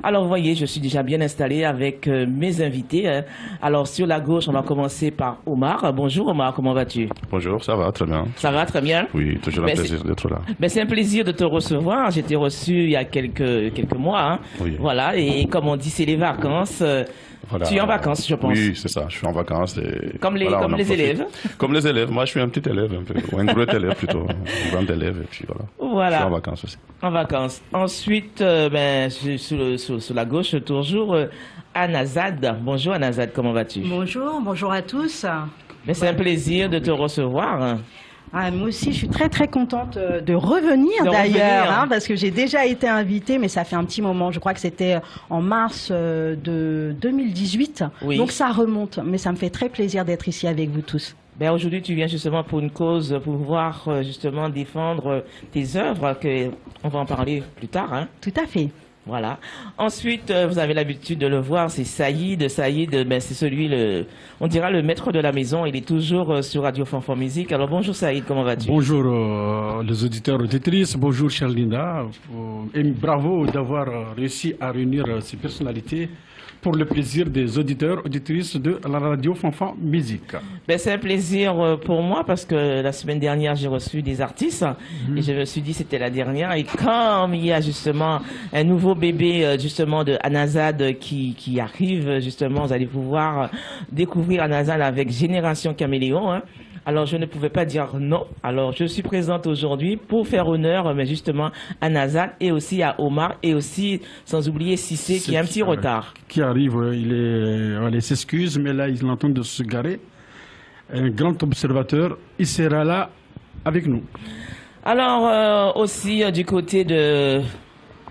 Alors, vous voyez, je suis déjà bien installé avec mes invités, hein. Alors, sur la gauche, on va commencer par Omar. Bonjour Omar, comment vas-tu? Bonjour, ça va très bien. Ça va très bien? Oui, toujours un plaisir d'être là. C'est un plaisir de te recevoir. J'ai été reçu il y a quelques mois, hein. Oui. Voilà, et comme on dit, c'est les vacances. Voilà. Tu es en vacances, je pense. Oui, c'est ça, je suis en vacances. Et comme les, voilà, comme les élèves. Comme les élèves, moi je suis un petit élève, un peu, ou un gros élève plutôt, un grand élève, et puis voilà. Voilà. Je suis en vacances aussi. En vacances. Ensuite, sur la gauche, toujours, Anazad. Bonjour Anazad, comment vas-tu? Bonjour à tous. C'est un plaisir de te recevoir. Ah, moi aussi, je suis très très contente de revenir d'ailleurs, hein, parce que j'ai déjà été invitée, mais ça fait un petit moment. Je crois que c'était en mars de 2018. Oui. Donc ça remonte, mais ça me fait très plaisir d'être ici avec vous tous. Aujourd'hui, tu viens justement pour une cause, pour pouvoir justement défendre tes œuvres, on va en parler plus tard. Hein. Tout à fait. Voilà. Ensuite, vous avez l'habitude de le voir, c'est Saïd. Saïd, c'est celui, on dira le maître de la maison. Il est toujours sur Radio Fanfan Musique. Alors bonjour Saïd, comment vas-tu? Bonjour les auditeurs, auditrices. Bonjour chère Linda. Et bravo d'avoir réussi à réunir ces personnalités pour le plaisir des auditeurs, auditrices de la Radio Fanfan Musique. C'est un plaisir pour moi parce que la semaine dernière, j'ai reçu des artistes et je me suis dit c'était la dernière. Et comme il y a justement un nouveau bébé justement de Anazad qui arrive, justement, vous allez pouvoir découvrir Anazad avec Génération Caméléon, hein. Alors, je ne pouvais pas dire non. Alors, je suis présente aujourd'hui pour faire honneur, mais justement, à Nazad et aussi à Omar et aussi, sans oublier Cissé, qui a un petit retard. Qui arrive, il s'excuse, mais là, il est en train de se garer. Un grand observateur, il sera là avec nous. Alors, aussi, du côté de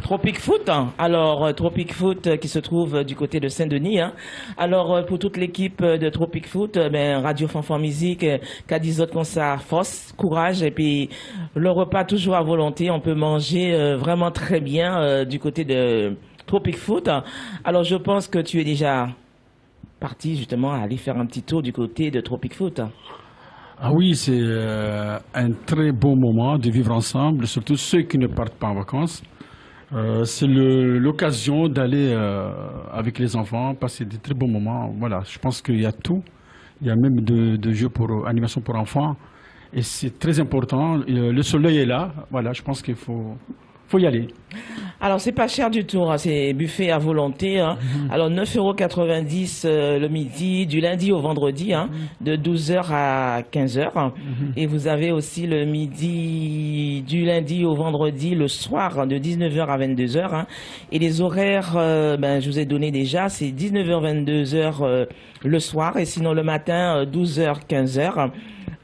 Tropic Foot, alors Tropic Foot qui se trouve du côté de Saint-Denis, hein. Alors pour toute l'équipe de Tropic Foot, Radio Fanfan Musique, Cadizot comme ça, force, courage et puis le repas toujours à volonté, on peut manger vraiment très bien du côté de Tropic Foot. Alors je pense que tu es déjà parti justement à aller faire un petit tour du côté de Tropic Foot. Ah oui, c'est un très beau moment de vivre ensemble, surtout ceux qui ne partent pas en vacances. C'est l'occasion d'aller avec les enfants, passer des très bons moments. Voilà, je pense qu'il y a tout. Il y a même de jeux pour animation pour enfants. Et c'est très important. Le soleil est là. Voilà, je pense qu'il faut y aller. Alors, c'est pas cher du tout, hein. C'est buffet à volonté, hein. Alors, 9,90 € le midi, du lundi au vendredi, hein, de 12 h à 15 h. Et vous avez aussi le midi, du lundi au vendredi, le soir, de 19 h à 22 h. Hein. Et les horaires, je vous ai donné déjà, c'est 19 h, 22 h le soir, et sinon le matin, 12 h, 15 h.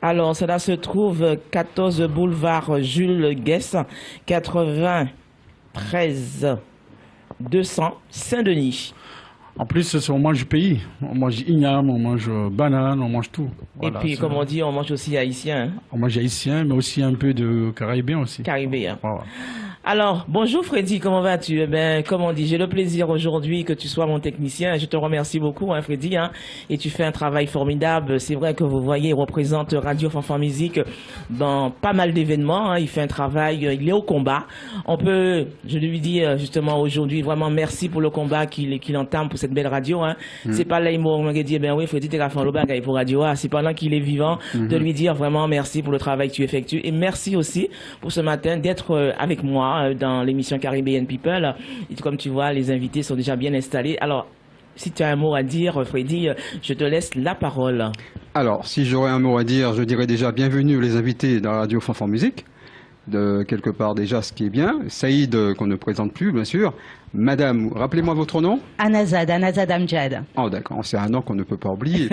Alors, cela se trouve 14 boulevard Jules Guess, 93 200 Saint-Denis. En plus, on mange pays. On mange igname, on mange banane, on mange tout. Voilà, et puis, comme on dit, on mange aussi haïtien. Hein. On mange haïtien, mais aussi un peu de caribéen aussi. Caribéen. Voilà. Alors, bonjour Freddy, comment vas-tu? Comme on dit, j'ai le plaisir aujourd'hui que tu sois mon technicien. Je te remercie beaucoup, hein, Freddy, hein, et tu fais un travail formidable. C'est vrai que vous voyez, il représente Radio Fanfan Musique dans pas mal d'événements. Hein. Il fait un travail, il est au combat. Je lui dis justement aujourd'hui, vraiment merci pour le combat qu'il entame pour cette belle radio. Hein. C'est pas là, il m'a dit, oui, Freddy, t'es fait le bagage pour radio. C'est pendant qu'il est vivant de lui dire vraiment merci pour le travail que tu effectues. Et merci aussi pour ce matin d'être avec moi dans l'émission Caribbean People. Et comme tu vois, les invités sont déjà bien installés. Alors, si tu as un mot à dire, Freddy, je te laisse la parole. Alors, si j'aurais un mot à dire, je dirais déjà bienvenue les invités dans la Radio Fanfan Musique. De quelque part déjà, ce qui est bien. Saïd, qu'on ne présente plus, bien sûr. Madame, rappelez-moi votre nom. Anazad Amjad. Oh d'accord, c'est un nom qu'on ne peut pas oublier.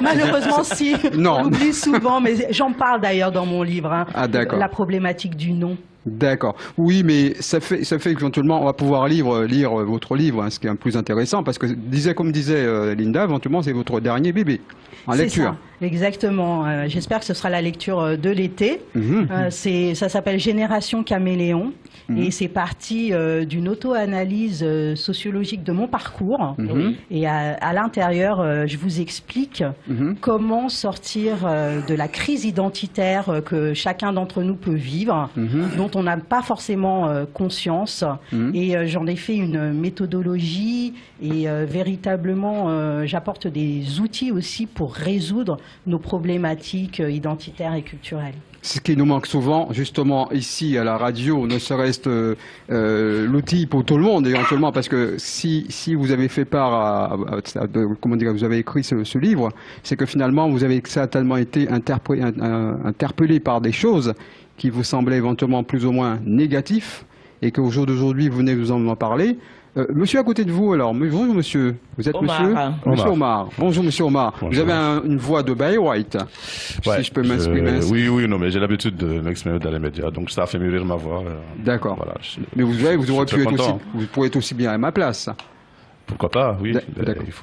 Malheureusement, si. Non. On l'oublie souvent, mais j'en parle d'ailleurs dans mon livre. Hein, ah d'accord. La problématique du nom. D'accord. Oui, mais ça fait qu'éventuellement, on va pouvoir lire votre livre, hein, ce qui est un plus intéressant, parce que, comme disait Linda, éventuellement, c'est votre dernier bébé en lecture. Ça. Exactement. J'espère que ce sera la lecture de l'été. Ça s'appelle Génération Caméléon. Et c'est parti d'une auto-analyse sociologique de mon parcours. Et à l'intérieur, je vous explique comment sortir de la crise identitaire que chacun d'entre nous peut vivre, dont on n'a pas forcément conscience. Et j'en ai fait une méthodologie et véritablement, j'apporte des outils aussi pour résoudre nos problématiques identitaires et culturelles. Ce qui nous manque souvent, justement, ici à la radio, ne serait-ce l'outil pour tout le monde, éventuellement, parce que si vous avez fait part comment dire, vous avez écrit ce livre, c'est que finalement, vous avez certainement été interpellé par des choses qui vous semblaient éventuellement plus ou moins négatives, et qu'au jour d'aujourd'hui, vous venez nous en parler. Monsieur à côté de vous, alors, bonjour monsieur, vous êtes Omar. Monsieur Omar. Bonjour monsieur Omar. Bonjour. Vous avez une voix de Barry White, si je peux m'exprimer ainsi. Oui, non, mais j'ai l'habitude de m'exprimer dans les médias, donc ça a fait mûrir ma voix. D'accord. Voilà, mais vous aurez pu être aussi, content. vous pourrez être aussi bien à ma place. Pourquoi pas, oui. D'accord. Il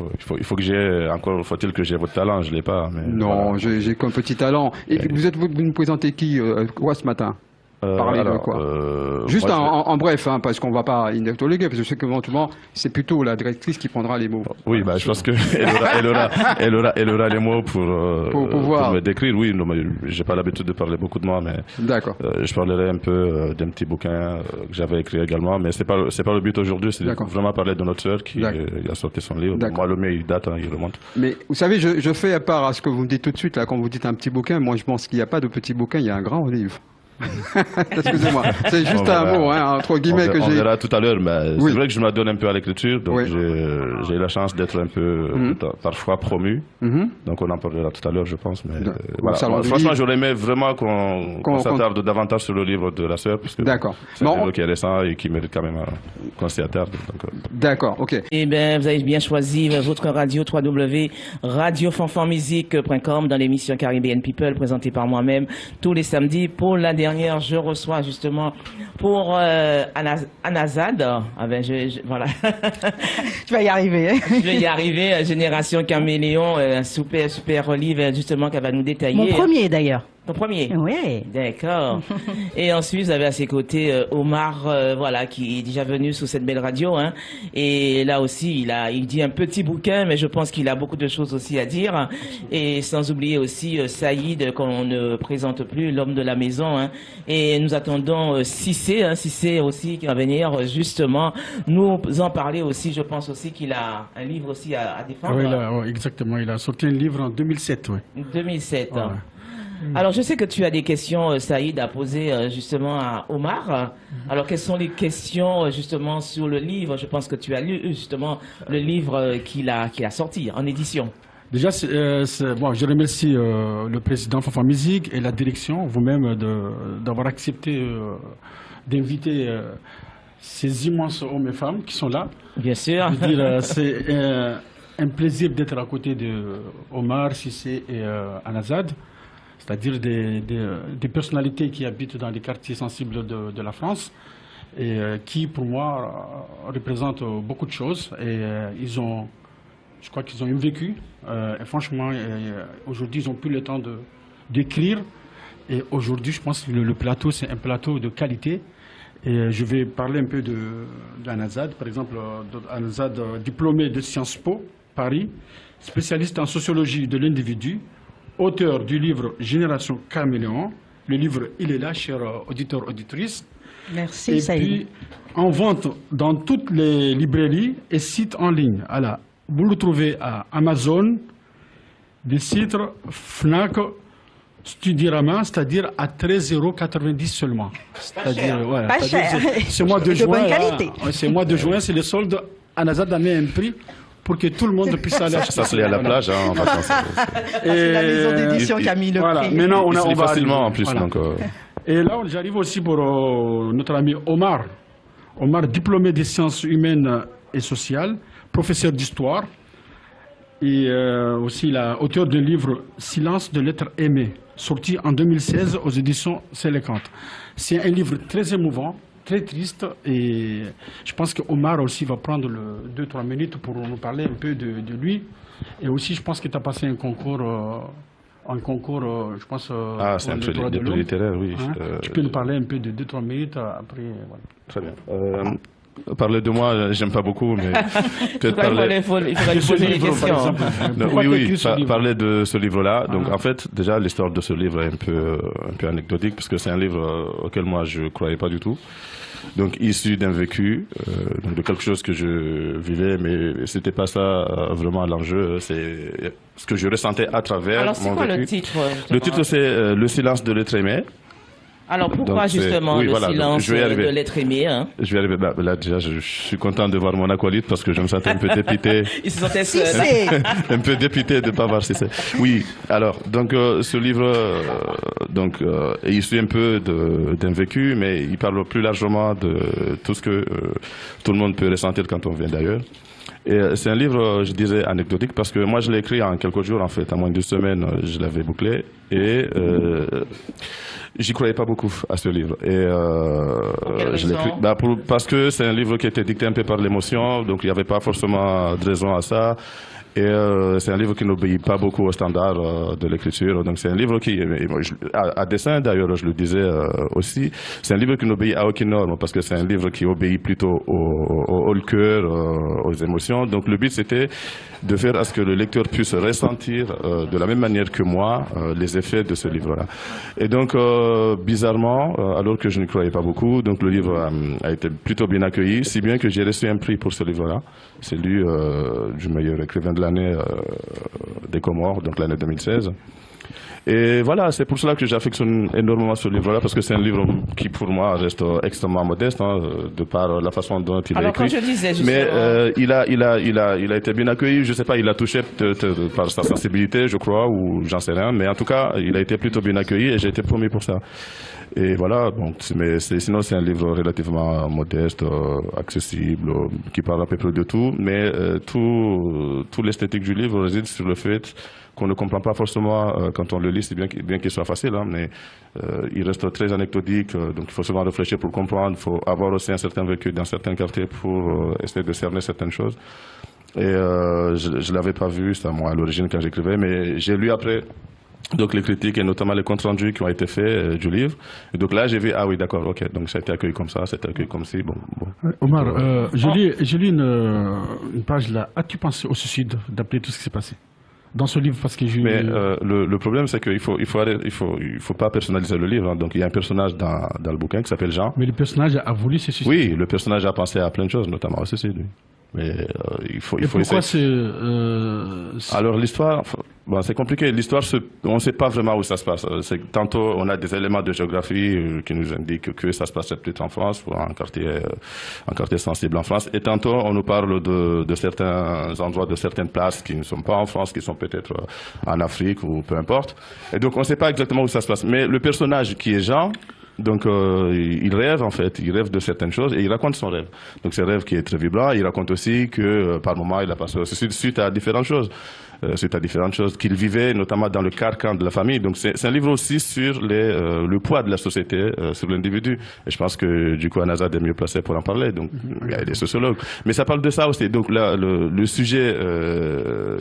faut que j'ai, encore faut-il que j'ai votre talent, je l'ai pas. Mais Non, voilà. j'ai qu'un petit talent. Et puis vous nous présentez qui, quoi ce matin? Parler de quoi? Juste en bref, hein, parce qu'on ne va pas inétologuer, parce que je sais qu'éventuellement, c'est plutôt la directrice qui prendra les mots. Oui, bah, je pense qu'elle aura les mots pour me décrire. Oui, non, mais j'ai pas l'habitude de parler beaucoup de moi, mais d'accord. Je parlerai un peu d'un petit bouquin que j'avais écrit également, mais c'est pas le but aujourd'hui, c'est vraiment parler de notre sœur qui a sorti son livre. Moi, le mien, il date, hein, il remonte. Mais vous savez, je fais à part à ce que vous me dites tout de suite, là, quand vous dites un petit bouquin, moi je pense qu'il n'y a pas de petit bouquin, il y a un grand livre. Excusez-moi, c'est juste un mot, hein, entre guillemets, que j'ai. On verra tout à l'heure, mais oui. C'est vrai que je me donne un peu à l'écriture, donc j'ai la chance d'être un peu parfois promu. Donc on en parlera tout à l'heure, je pense. Mais voilà. Franchement, j'aurais aimé vraiment qu'on s'attarde davantage sur le livre de la sœur, parce que c'est un livre qui est récent et qui mérite quand même qu'on s'y attarde. D'accord, ok. Eh bien, vous avez bien choisi votre radio www.radiofanfanmusique.com dans l'émission Caribbean People présentée par moi-même tous les samedis. Pour la dernière, je reçois justement pour Anazad. Ah ben, voilà. Tu vas y arriver. Je vais y arriver. Génération Caméléon, un super livre justement qu'elle va nous détailler. Mon premier d'ailleurs. Ton premier? Oui. D'accord. Et ensuite, vous avez à ses côtés Omar, voilà, qui est déjà venu sous cette belle radio, hein. Et là aussi, il dit un petit bouquin, mais je pense qu'il a beaucoup de choses aussi à dire. Et sans oublier aussi Saïd, qu'on ne présente plus, l'homme de la maison, hein. Et nous attendons Cissé aussi, qui va venir justement nous en parler aussi. Je pense aussi qu'il a un livre aussi à défendre. Oui, exactement. Il a sorti un livre en 2007, oui. 2007. Ouais. Alors, je sais que tu as des questions, Saïd, à poser justement à Omar. Alors, quelles sont les questions justement sur le livre? Je pense que tu as lu justement le livre qu'il a sorti en édition. Déjà, je remercie le président Fanfan Musique et la direction, vous-même, d'avoir accepté d'inviter ces immenses hommes et femmes qui sont là. Bien sûr. Je veux dire, c'est un plaisir d'être à côté de Omar, Cissé et Anazad. C'est-à-dire des personnalités qui habitent dans les quartiers sensibles de la France et qui, pour moi, représentent beaucoup de choses. Et je crois qu'ils ont un vécu. Et franchement, aujourd'hui, ils n'ont plus le temps d'écrire. Et aujourd'hui, je pense que le plateau, c'est un plateau de qualité. Et je vais parler un peu d'Anazad. Par exemple, Anazad, diplômé de Sciences Po, Paris, spécialiste en sociologie de l'individu, auteur du livre Génération Caméléon. Le livre, il est là, chers auditeurs, auditrices. Merci, Saïd. Et puis, en vente dans toutes les librairies et sites en ligne. Alors, vous le trouvez à Amazon, des sites Fnac, Studirama, c'est-à-dire à 13,90 € seulement. C'est-à-dire, ouais, pas cher. Ce mois de juin, bonne qualité. C'est mois de juin, c'est le solde. Anazad a mis un prix pour que tout le monde puisse aller acheter. Ça se lit à la plage, hein, en vacances. C'est la maison d'édition qui a mis le prix. Maintenant, on va facilement en plus. Voilà. Donc, Et là, j'arrive aussi pour notre ami Omar. Omar, diplômé des sciences humaines et sociales, professeur d'histoire. Et aussi auteur du livre Silence de l'être aimé, sorti en 2016 aux éditions Sélécante. C'est un livre très émouvant, très triste, et je pense qu'Omar aussi va prendre 2-3 minutes pour nous parler un peu de lui. Et aussi, je pense que tu as passé un concours, je pense... c'est un prix littéraire, oui. Hein? Tu peux nous parler un peu de 2-3 minutes après, voilà. Très bien. Parler de moi, j'aime pas beaucoup, mais peut-être parler... Il faudrait lui poser des questions. Parler de ce livre-là. Donc, en fait, déjà, l'histoire de ce livre est un peu anecdotique, parce que c'est un livre auquel moi, je croyais pas du tout. Donc, issu d'un vécu, donc de quelque chose que je vivais, mais c'était pas ça vraiment l'enjeu. C'est ce que je ressentais à travers mon vécu. Alors, c'est quoi le titre? Le titre, c'est Le silence de l'être aimé. Alors pourquoi justement le silence de l'être aimé, hein? Je vais arriver. Là déjà, je suis content de voir mon acolyte parce que je me sentais un peu dépité. Il se sentait seul. Un peu dépité de ne pas voir si c'est. Oui. Alors donc ce livre est issu un peu d'un vécu, mais il parle plus largement de tout ce que tout le monde peut ressentir quand on vient d'ailleurs. Et c'est un livre, je dirais, anecdotique parce que moi je l'ai écrit en quelques jours en fait, en moins d'une semaine, je l'avais bouclé et j'y croyais pas beaucoup à ce livre. Et je l'ai écrit parce que c'est un livre qui était dicté un peu par l'émotion, donc il n'y avait pas forcément de raison à ça. Et c'est un livre qui n'obéit pas beaucoup aux standards de l'écriture. Donc c'est un livre qui, à dessein d'ailleurs, je le disais aussi, c'est un livre qui n'obéit à aucune norme parce que c'est un livre qui obéit plutôt au cœur, aux émotions. Donc le but c'était de faire à ce que le lecteur puisse ressentir de la même manière que moi les effets de ce livre-là. Et donc bizarrement, alors que je ne croyais pas beaucoup, donc le livre a été plutôt bien accueilli, si bien que j'ai reçu un prix pour ce livre-là. C'est lui du meilleur écrivain de l'année des Comores, donc l'année 2016. Et voilà, c'est pour cela que j'affectionne énormément ce livre-là, parce que c'est un livre qui, pour moi, reste extrêmement modeste, hein, de par la façon dont il est écrit. Quand je disais justement... Mais il a été bien accueilli, je sais pas, il a touché peut-être par sa sensibilité, je crois, ou j'en sais rien, mais en tout cas, il a été plutôt bien accueilli et j'ai été promis pour ça. Et voilà, donc, sinon c'est un livre relativement modeste, accessible, qui parle à peu près de tout, mais tout l'esthétique du livre réside sur le fait qu'on ne comprend pas forcément quand on le lit, c'est bien qu'il soit facile, hein, mais il reste très anecdotique, donc il faut souvent réfléchir pour comprendre, il faut avoir aussi un certain vécu dans certains quartiers pour essayer de cerner certaines choses. Et je ne l'avais pas vu, ça moi à l'origine quand j'écrivais, mais j'ai lu après. Donc les critiques et notamment les comptes rendus qui ont été faits du livre. Et donc là j'ai vu, ah oui d'accord, ok, donc ça a été accueilli comme ça, ça a été accueilli comme ci, bon. Omar, j'ai lu une page là, as-tu pensé au suicide d'après tout ce qui s'est passé dans ce livre? Parce que Mais le problème c'est qu'il faut pas personnaliser le livre, hein. Donc il y a un personnage dans le bouquin qui s'appelle Jean. Mais le personnage a voulu se suicider. Oui, le personnage a pensé à plein de choses, notamment au suicide, oui. Mais il faut pourquoi Alors l'histoire, bon, c'est compliqué. L'histoire, on ne sait pas vraiment où ça se passe. Tantôt on a des éléments de géographie qui nous indiquent que ça se passe peut-être en France, ou en quartier sensible en France. Et tantôt on nous parle de certains endroits, de certaines places qui ne sont pas en France, qui sont peut-être en Afrique ou peu importe. Et donc on ne sait pas exactement où ça se passe. Mais le personnage qui est Jean, donc il rêve en fait, il rêve de certaines choses et il raconte son rêve. Donc ce rêve qui est très vibrant, il raconte aussi que par moment il a passé suite à différentes choses qu'il vivait, notamment dans le carcan de la famille. Donc c'est un livre aussi sur le poids de la société sur l'individu. Et je pense que du coup Anazad est mieux placé pour en parler. Donc il y a des sociologues. Mais ça parle de ça aussi. Donc là le sujet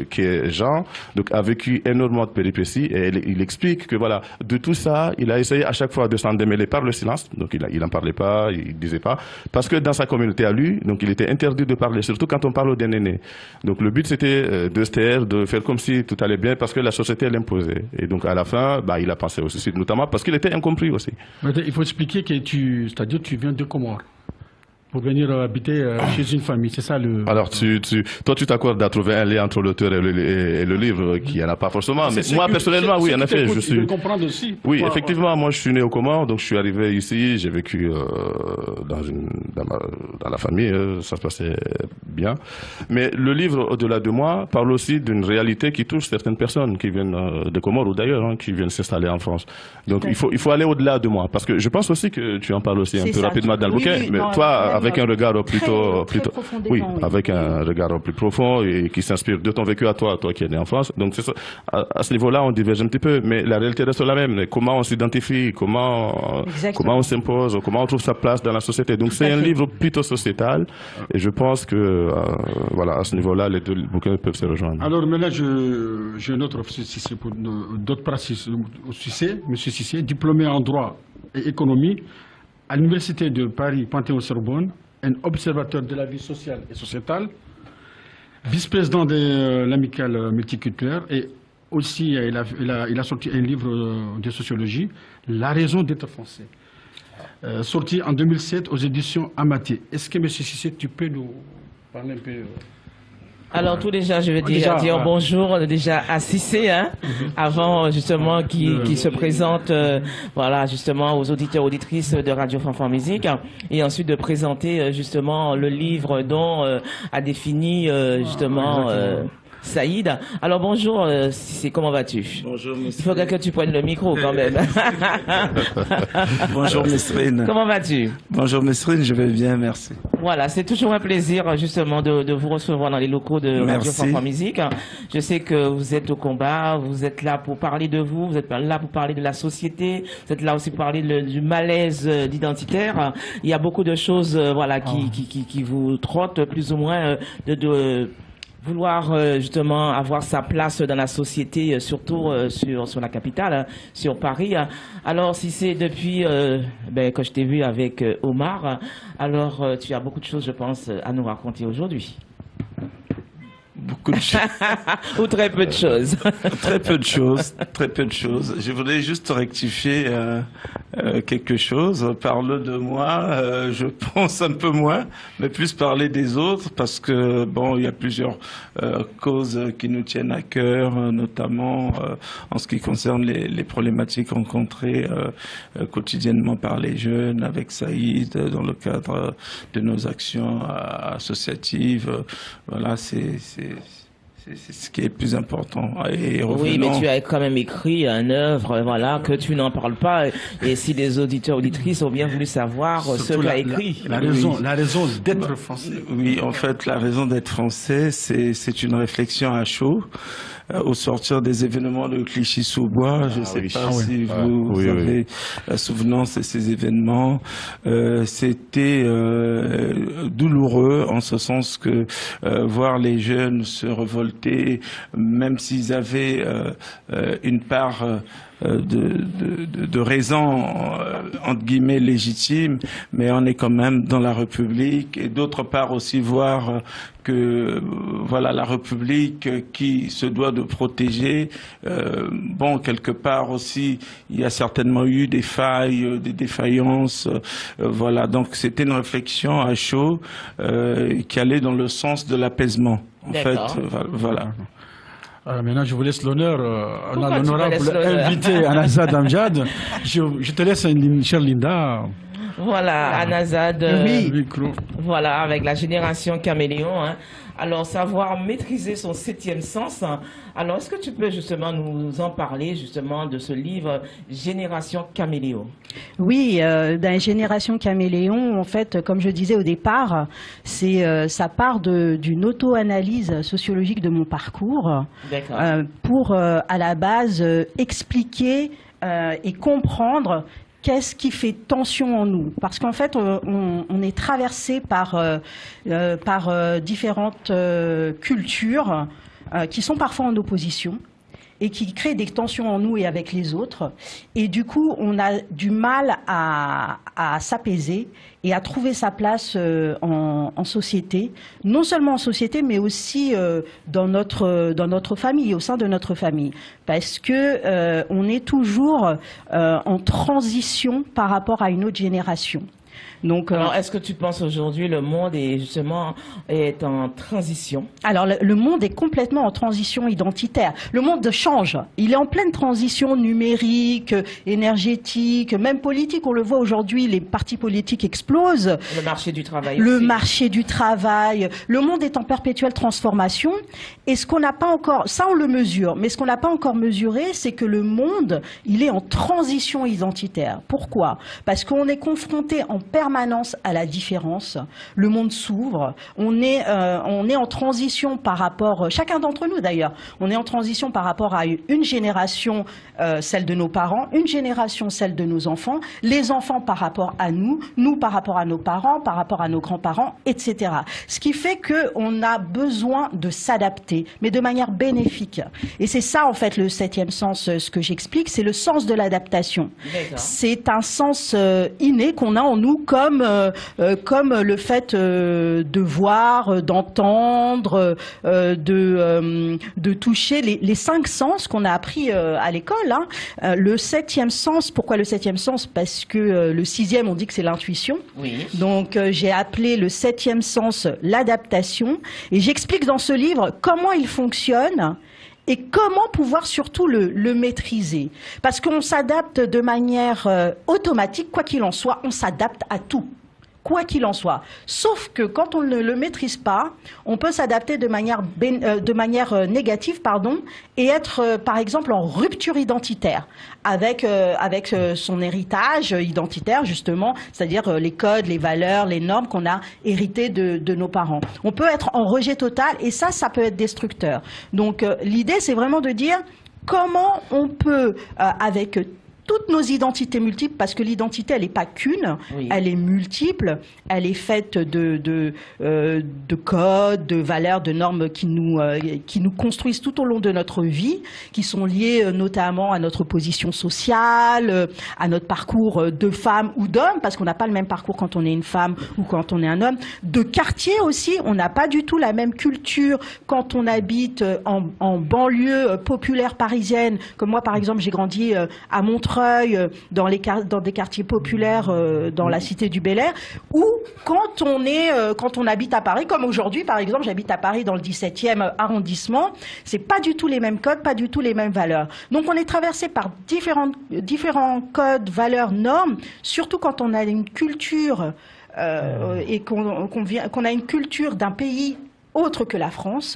qui est Jean, donc a vécu énormément de péripéties et il explique que voilà, de tout ça, il a essayé à chaque fois de s'en démêler par le silence. Donc il en parlait pas, il disait pas, parce que dans sa communauté à lui, donc il était interdit de parler, surtout quand on parle d'un aîné. Donc le but c'était de se taire, de faire comme si tout allait bien, parce que la société l'imposait. Et donc à la fin, il a pensé au suicide, notamment parce qu'il était incompris aussi. Mais il faut expliquer que c'est-à-dire tu viens de Comores pour venir habiter chez une famille, c'est ça le... Alors toi tu t'accordes à trouver un lien entre l'auteur et le livre, qui n'y en a pas forcément, mais moi personnellement oui, en effet, je suis... comprendre aussi. Oui, effectivement, moi je suis né au Comores, donc je suis arrivé ici, j'ai vécu dans la famille, ça se passait bien. Mais le livre, au-delà de moi, parle aussi d'une réalité qui touche certaines personnes qui viennent de Comores ou d'ailleurs, hein, qui viennent s'installer en France. Donc il faut aller au-delà de moi, parce que je pense aussi que tu en parles aussi un peu rapidement dans le bouquin, mais toi, avec un regard plutôt oui, avec un regard plus profond et qui s'inspire de ton vécu à toi qui es né en France. Donc c'est ça, à ce niveau-là on diverge un petit peu, mais la réalité reste la même. Comment on s'identifie, comment on s'impose, comment on trouve sa place dans la société. Donc c'est un livre plutôt sociétal et je pense que voilà, à ce niveau-là les deux bouquins peuvent se rejoindre. Alors mais là j'ai un autre officier pour d'autres pratiques. Monsieur Cissé, diplômé en droit et économie à l'université de Paris Panthéon-Sorbonne. un observateur de la vie sociale et sociétale, vice-président de l'amicale multiculturelle, et aussi il a sorti un livre de sociologie, La raison d'être français, sorti en 2007 aux éditions Amati. Est-ce que M. Cissé, tu peux nous parler un peu Alors tout déjà, je vais dire bonjour déjà à Cissé, hein, avant justement qui se présente, voilà, justement aux auditeurs auditrices de Radio Fanfan Musique, et ensuite de présenter justement le livre dont a défini justement Saïd. Alors bonjour Cissé, comment vas-tu? Bonjour Mesrine. Il faudrait que tu prennes le micro quand même. Bonjour Mesrine. Comment vas-tu? Bonjour Mesrine, je vais bien, merci. Voilà, c'est toujours un plaisir justement de vous recevoir dans les locaux de Radio Fanfan Musique. Je sais que vous êtes au combat, vous êtes là pour parler de vous, vous êtes là pour parler de la société, vous êtes là aussi pour parler du malaise identitaire. Il y a beaucoup de choses voilà, qui vous trottent plus ou moins de vouloir justement avoir sa place dans la société, surtout sur la capitale, sur Paris. Alors si c'est depuis que je t'ai vu avec Omar, alors tu as beaucoup de choses, je pense, à nous raconter aujourd'hui. Beaucoup de choses. Ou très peu de choses. Très peu de choses, très peu de choses. Je voulais juste rectifier quelque chose. Parle de moi, je pense un peu moins, mais plus parler des autres, parce que bon, il y a plusieurs causes qui nous tiennent à cœur, notamment en ce qui concerne les problématiques rencontrées quotidiennement par les jeunes avec Saïd dans le cadre de nos actions associatives. Voilà, c'est ce qui est le plus important. Et oui, mais tu as quand même écrit une œuvre, voilà, que tu n'en parles pas. Et si les auditeurs auditrices ont bien voulu savoir ce que tu as écrit. La raison d'être français. Oui, en fait, la raison d'être français, c'est une réflexion à chaud. Au sortir des événements de Clichy-sous-Bois, je ne sais pas si vous avez la souvenance de ces événements. C'était douloureux en ce sens que voir les jeunes se révolter, même s'ils avaient une part de raison entre guillemets légitime, mais on est quand même dans la République, et d'autre part aussi voir que voilà, la République qui se doit de protéger, bon, quelque part aussi il y a certainement eu des failles, des défaillances, voilà, donc c'était une réflexion à chaud qui allait dans le sens de l'apaisement en fait, voilà. Alors maintenant, je vous laisse l'honneur, on a l'honorable invité Anazad Amjad. Je te laisse, chère Linda. Voilà, Anazad, oui. Voilà, avec la génération caméléon. Hein. Alors, savoir maîtriser son 7e sens. Hein. Alors, est-ce que tu peux justement nous en parler justement de ce livre Génération caméléon? Oui, dans Génération caméléon, en fait, comme je disais au départ, ça part d'une auto-analyse sociologique de mon parcours pour, à la base, expliquer et comprendre qu'est-ce qui fait tension en nous? Parce qu'en fait, on est traversé par différentes cultures qui sont parfois en opposition et qui créent des tensions en nous et avec les autres. Et du coup, on a du mal à s'apaiser et à trouver sa place en société, non seulement en société, mais aussi dans notre famille, au sein de notre famille. Parce que on est toujours en transition par rapport à une autre génération. Donc, alors, est-ce que tu penses aujourd'hui le monde est en transition? Alors, le monde est complètement en transition identitaire. Le monde change. Il est en pleine transition numérique, énergétique, même politique. On le voit aujourd'hui, les partis politiques explosent. Le marché du travail. Le marché du travail. Le monde est en perpétuelle transformation. Et ce qu'on n'a pas encore, ça on le mesure, mais ce qu'on n'a pas encore mesuré, c'est que le monde, il est en transition identitaire. Pourquoi? Parce qu'on est confronté en permanence à la différence. Le monde s'ouvre. On est en transition par rapport, chacun d'entre nous d'ailleurs, on est en transition par rapport à une génération, celle de nos parents, une génération, celle de nos enfants, les enfants par rapport à nous par rapport à nos parents, par rapport à nos grands-parents, etc. Ce qui fait qu'on a besoin de s'adapter, mais de manière bénéfique. Et c'est ça en fait le 7e sens, ce que j'explique, c'est le sens de l'adaptation. C'est un sens inné qu'on a en nous comme comme le fait de voir, d'entendre, de toucher les 5 sens qu'on a appris à l'école. Hein. Le 7e sens, pourquoi le 7e sens? Parce que le 6e, on dit que c'est l'intuition. Oui. Donc j'ai appelé le 7e sens l'adaptation, et j'explique dans ce livre comment il fonctionne et comment pouvoir surtout le maîtriser. Parce qu'on s'adapte de manière automatique, quoi qu'il en soit, on s'adapte à tout. Quoi qu'il en soit. Sauf que quand on ne le maîtrise pas, on peut s'adapter de manière négative, et être, par exemple, en rupture identitaire avec son héritage identitaire, justement, c'est-à-dire les codes, les valeurs, les normes qu'on a héritées de nos parents. On peut être en rejet total, et ça peut être destructeur. Donc, l'idée, c'est vraiment de dire comment on peut, avec toutes nos identités multiples, parce que l'identité, elle n'est pas qu'une, oui. Elle est multiple, elle est faite de codes, de valeurs, de normes qui nous construisent tout au long de notre vie, qui sont liées notamment à notre position sociale, à notre parcours de femme ou d'homme, parce qu'on n'a pas le même parcours quand on est une femme ou quand on est un homme. De quartier aussi, on n'a pas du tout la même culture quand on habite en banlieue populaire parisienne, comme moi par exemple, j'ai grandi à Montreuil, dans des quartiers populaires dans la cité du Bel-Air, ou quand on habite à Paris, comme aujourd'hui par exemple, j'habite à Paris dans le 17e arrondissement, c'est pas du tout les mêmes codes, pas du tout les mêmes valeurs. Donc on est traversé par différents codes, valeurs, normes, surtout quand on a une culture et qu'on a une culture d'un pays autre que la France.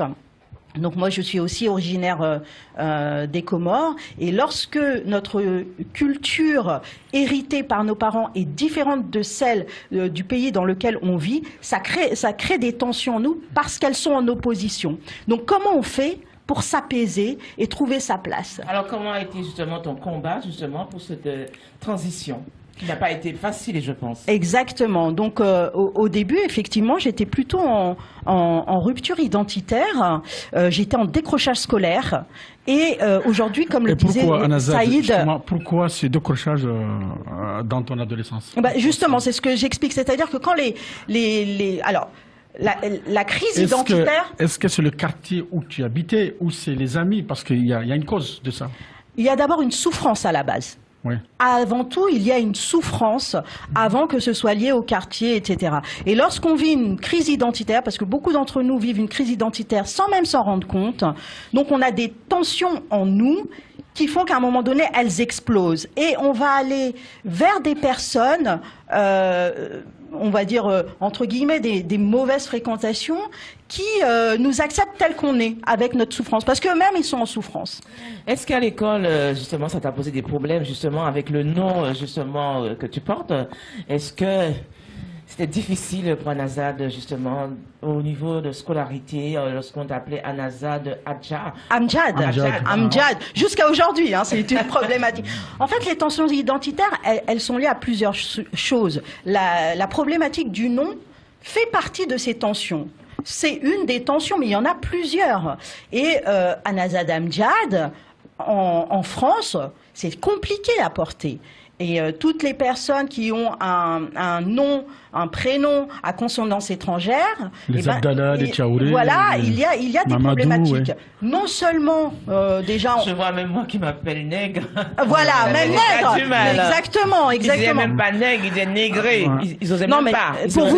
Donc moi, je suis aussi originaire des Comores, et lorsque notre culture héritée par nos parents est différente de celle du pays dans lequel on vit, ça crée des tensions en nous parce qu'elles sont en opposition. Donc comment on fait pour s'apaiser et trouver sa place? Alors comment a été justement ton combat justement pour cette transition ? Qui n'a pas été facile, je pense. Exactement. Donc, au début, effectivement, j'étais plutôt en rupture identitaire. J'étais en décrochage scolaire. Et aujourd'hui, comme le disait Saïd... Pourquoi ce décrochage dans ton adolescence? Justement, c'est ce que j'explique. C'est-à-dire que quand alors, la crise identitaire... Est-ce que c'est le quartier où tu habitais ou c'est les amis? Parce qu'il y a une cause de ça. Il y a d'abord une souffrance à la base. Oui. Avant tout, il y a une souffrance avant que ce soit lié au quartier, etc. Et lorsqu'on vit une crise identitaire, parce que beaucoup d'entre nous vivent une crise identitaire sans même s'en rendre compte, donc on a des tensions en nous qui font qu'à un moment donné, elles explosent. Et on va aller vers des personnes, on va dire, entre guillemets, des mauvaises fréquentations qui nous acceptent tels qu'on est, avec notre souffrance. Parce qu'eux-mêmes, ils sont en souffrance. Est-ce qu'à l'école, justement, ça t'a posé des problèmes, justement, avec le nom, justement, que tu portes? Est-ce que c'était difficile pour Anazad, justement, au niveau de scolarité, lorsqu'on t'appelait Anazad Amjad. Jusqu'à aujourd'hui, hein, c'est une problématique. En fait, les tensions identitaires, elles sont liées à plusieurs choses. La problématique du nom fait partie de ces tensions. C'est une des tensions, mais il y en a plusieurs. Et Anazad Amjad, en France, c'est compliqué à porter. Et toutes les personnes qui ont un nom, un prénom à consonance étrangère, les Abdallah, les Tchaouré, voilà, il y a des problématiques. Ouais. Non seulement déjà, je vois même moi qui m'appelle nègre. Voilà, même nègre. Exactement. Ils disaient même pas nègre, ils disaient négré. Ils osaient même pas. Pour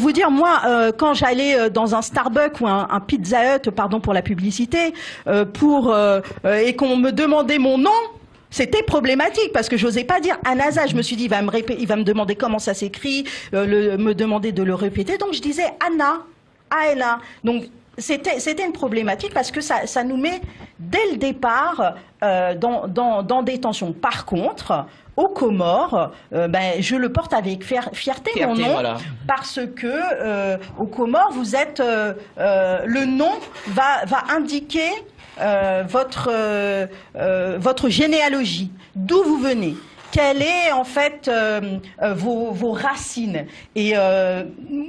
vous dire, moi, quand j'allais dans un Starbucks ou un Pizza Hut, pardon pour la publicité, et qu'on me demandait mon nom. C'était problématique parce que j'osais pas dire Anazad. Je me suis dit, il va me demander comment ça s'écrit, me demander de le répéter. Donc je disais Anna. Donc c'était une problématique parce que ça nous met dès le départ dans des tensions. Par contre, aux Comores, je le porte avec fierté mon nom, voilà. Parce que aux Comores, vous êtes le nom va indiquer votre généalogie, d'où vous venez, quelle est en fait vos racines. Et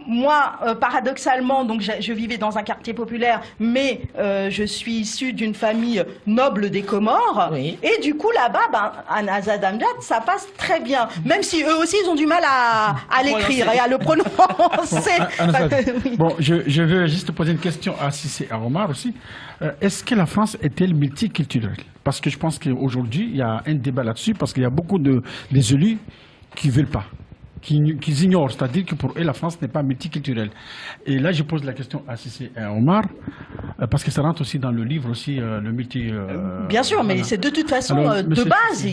moi, paradoxalement, donc je vivais dans un quartier populaire, mais je suis issue d'une famille noble des Comores. Oui. Et du coup, là-bas, à Nazad Amjad, ça passe très bien. Même si eux aussi, ils ont du mal à l'écrire et à le prononcer. Oui. Bon, je veux juste poser une question à Cissé et à Omar aussi. Est-ce que la France est-elle multiculturelle? Parce que je pense qu'aujourd'hui, il y a un débat là-dessus, parce qu'il y a beaucoup des élus qui ne veulent pas, qui ignorent, c'est-à-dire que pour eux, la France n'est pas multiculturelle. Et là, je pose la question à Cissé et à Omar, parce que ça rentre aussi dans le livre, aussi, le multi... Bien sûr, mais c'est de toute façon, alors, de base,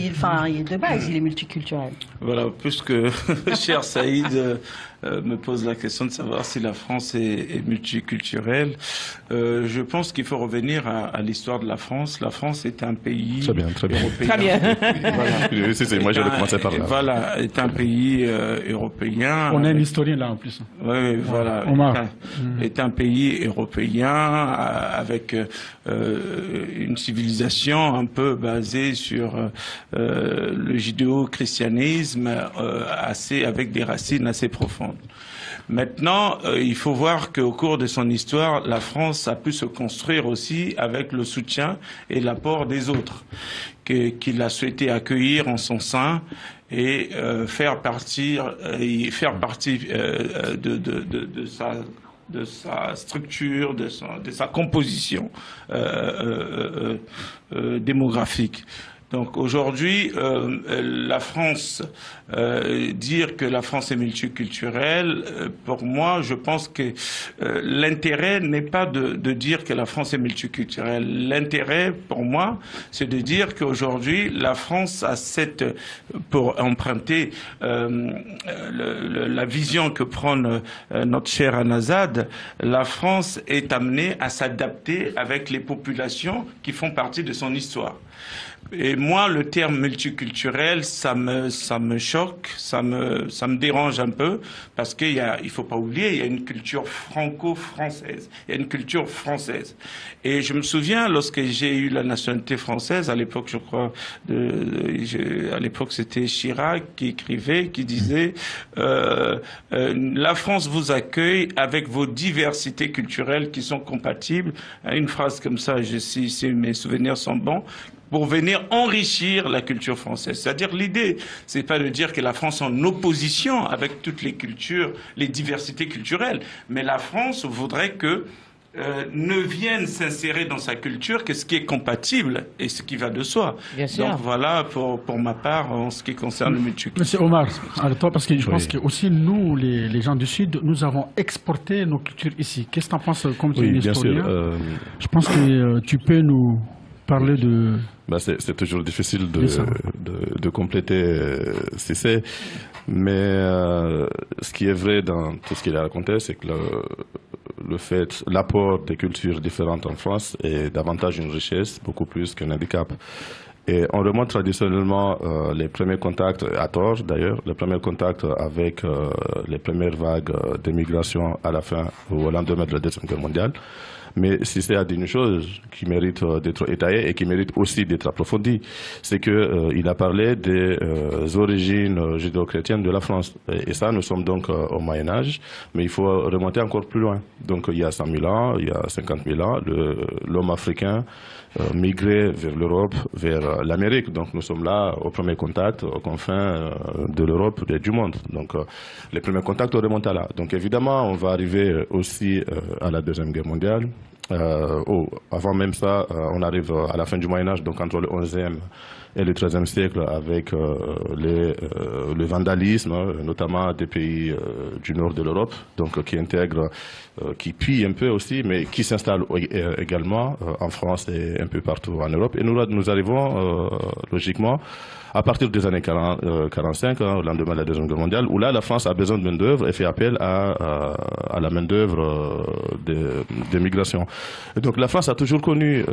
il est multiculturel. Voilà, puisque cher Saïd me pose la question de savoir si la France est multiculturelle. Je pense qu'il faut revenir à l'histoire de la France. La France est un pays européen. Très bien. Voilà. Moi, j'allais commencer par là. Voilà, est un pays européen. On a un historien là en plus. Oui, voilà. Est un pays européen avec une civilisation un peu basée sur le judéo-christianisme, avec des racines assez profondes. Maintenant, il faut voir qu'au cours de son histoire, la France a pu se construire aussi avec le soutien et l'apport des autres, qu'il a souhaité accueillir en son sein et faire partie de sa structure, de sa composition démographique. Donc aujourd'hui, la France, dire que la France est multiculturelle, pour moi, je pense que l'intérêt n'est pas de dire que la France est multiculturelle. L'intérêt, pour moi, c'est de dire qu'aujourd'hui, la France a pour emprunter la vision que prend notre cher Anazad, la France est amenée à s'adapter avec les populations qui font partie de son histoire. Et moi, le terme multiculturel, ça me choque, ça me dérange un peu, parce qu'il faut pas oublier, il y a une culture franco-française, il y a une culture française. Et je me souviens, lorsque j'ai eu la nationalité française, à l'époque, je crois, à l'époque c'était Chirac qui écrivait, qui disait la France vous accueille avec vos diversités culturelles qui sont compatibles. Une phrase comme ça, si mes souvenirs sont bons, pour venir enrichir la culture française. C'est-à-dire, l'idée, c'est pas de dire que la France est en opposition avec toutes les cultures, les diversités culturelles, mais la France voudrait que ne vienne s'insérer dans sa culture que ce qui est compatible et ce qui va de soi. Bien sûr. Donc voilà, pour ma part, en ce qui concerne le multiculturel. Monsieur Omar, alors toi, parce que je pense que aussi nous, les gens du Sud, nous avons exporté nos cultures ici. Qu'est-ce que tu en penses comme tu es un historien? Je pense que tu peux nous parler de... c'est toujours difficile de compléter Cissé, mais ce qui est vrai dans tout ce qu'il a raconté, c'est que l'apport des cultures différentes en France est davantage une richesse, beaucoup plus qu'un handicap. Et on remonte traditionnellement les premiers contacts, à tort d'ailleurs, les premiers contacts avec les premières vagues d'émigration à la fin ou au lendemain de la Deuxième Guerre mondiale. Mais Cissé a dit une chose qui mérite d'être étayée et qui mérite aussi d'être approfondie, c'est qu'il a parlé des origines judéo-chrétiennes de la France. Et ça, nous sommes donc au Moyen-Âge, mais il faut remonter encore plus loin. Donc il y a 100 000 ans, il y a 50 000 ans, l'homme africain migrait vers l'Europe, vers l'Amérique. Donc nous sommes là au premier contact, aux confins de l'Europe et du monde. Donc les premiers contacts remontent à là. Donc évidemment, on va arriver aussi à la Deuxième Guerre mondiale. Avant même ça, on arrive à la fin du Moyen-Âge, donc entre le 11e et le 13e siècle, avec le vandalisme, notamment des pays du nord de l'Europe, donc qui intègrent, qui pillent un peu aussi, mais qui s'installent également en France et un peu partout en Europe. Et nous arrivons logiquement à partir des années 45, au lendemain de la Deuxième Guerre mondiale, où là, la France a besoin de main-d'œuvre et fait appel à la main-d'œuvre des migrations. Donc la France a toujours connu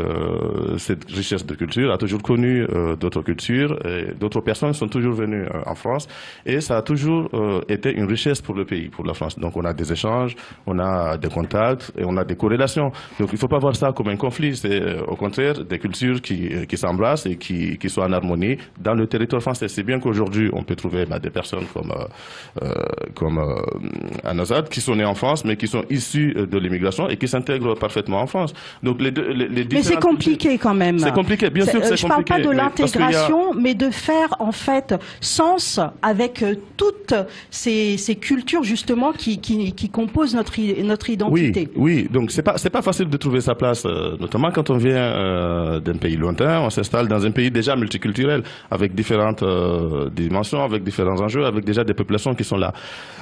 cette richesse de culture, a toujours connu d'autres cultures, et d'autres personnes sont toujours venues en France, et ça a toujours été une richesse pour le pays, pour la France. Donc on a des échanges, on a des contacts et on a des corrélations. Donc il ne faut pas voir ça comme un conflit, c'est au contraire des cultures qui s'embrassent et qui sont en harmonie dans le territoire français. C'est bien qu'aujourd'hui on peut trouver des personnes comme Anazad qui sont nées en France mais qui sont issues de l'immigration et qui s'intègrent parfaitement en France. Donc mais c'est compliqué quand même. C'est compliqué, bien sûr que c'est compliqué. Je ne parle pas de l'intégration, mais de faire en fait sens avec toutes ces cultures justement qui composent notre identité. Oui, donc c'est pas facile de trouver sa place, notamment quand on vient d'un pays lointain, on s'installe dans un pays déjà multiculturel, avec différentes dimensions, avec différents enjeux, avec déjà des populations qui sont là.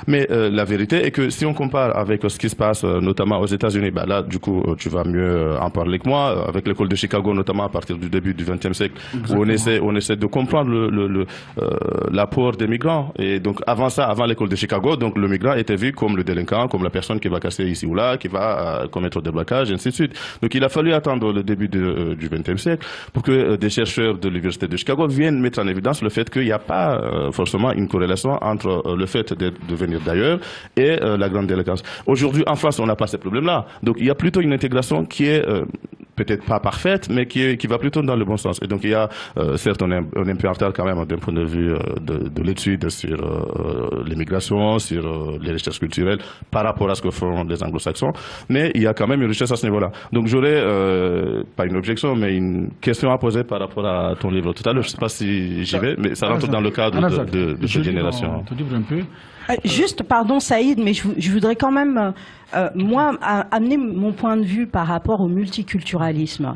Mais la vérité est que si on compare avec ce qui se passe notamment aux États-Unis, là du coup tu vas mieux en parler que moi, avec l'école de Chicago notamment à partir du début du XXe siècle, où on essaie de comprendre l'apport des migrants. Et donc avant l'école de Chicago, donc le migrant était vu comme le délinquant, comme la personne qui va casser ici ou là, qui va commettre des braquages, et ainsi de suite. Donc il a fallu attendre le début du XXe siècle pour que des chercheurs de l'université de Chicago viennent mettre en évidence le fait qu'il n'y a pas forcément une corrélation entre le fait de venir d'ailleurs et la grande délinquance. Aujourd'hui, en France, on n'a pas ces problèmes-là. Donc il y a plutôt une intégration qui est peut-être pas parfaite, mais qui va plutôt dans le bon sens. Et donc il y a, certes, on est un peu en retard quand même d'un point de vue de l'étude sur l'immigration, sur les recherches culturelles par rapport à ce que font les anglo-saxons, mais il y a quand même une richesse à ce niveau-là. Donc j'aurais, pas une objection, mais une question à poser par rapport à ton livre tout à l'heure. Je ne sais pas si j'y vais, mais ça rentre dans le cadre de cette génération. Juste, pardon Saïd, mais je voudrais quand même, moi, amener mon point de vue par rapport au multiculturalisme.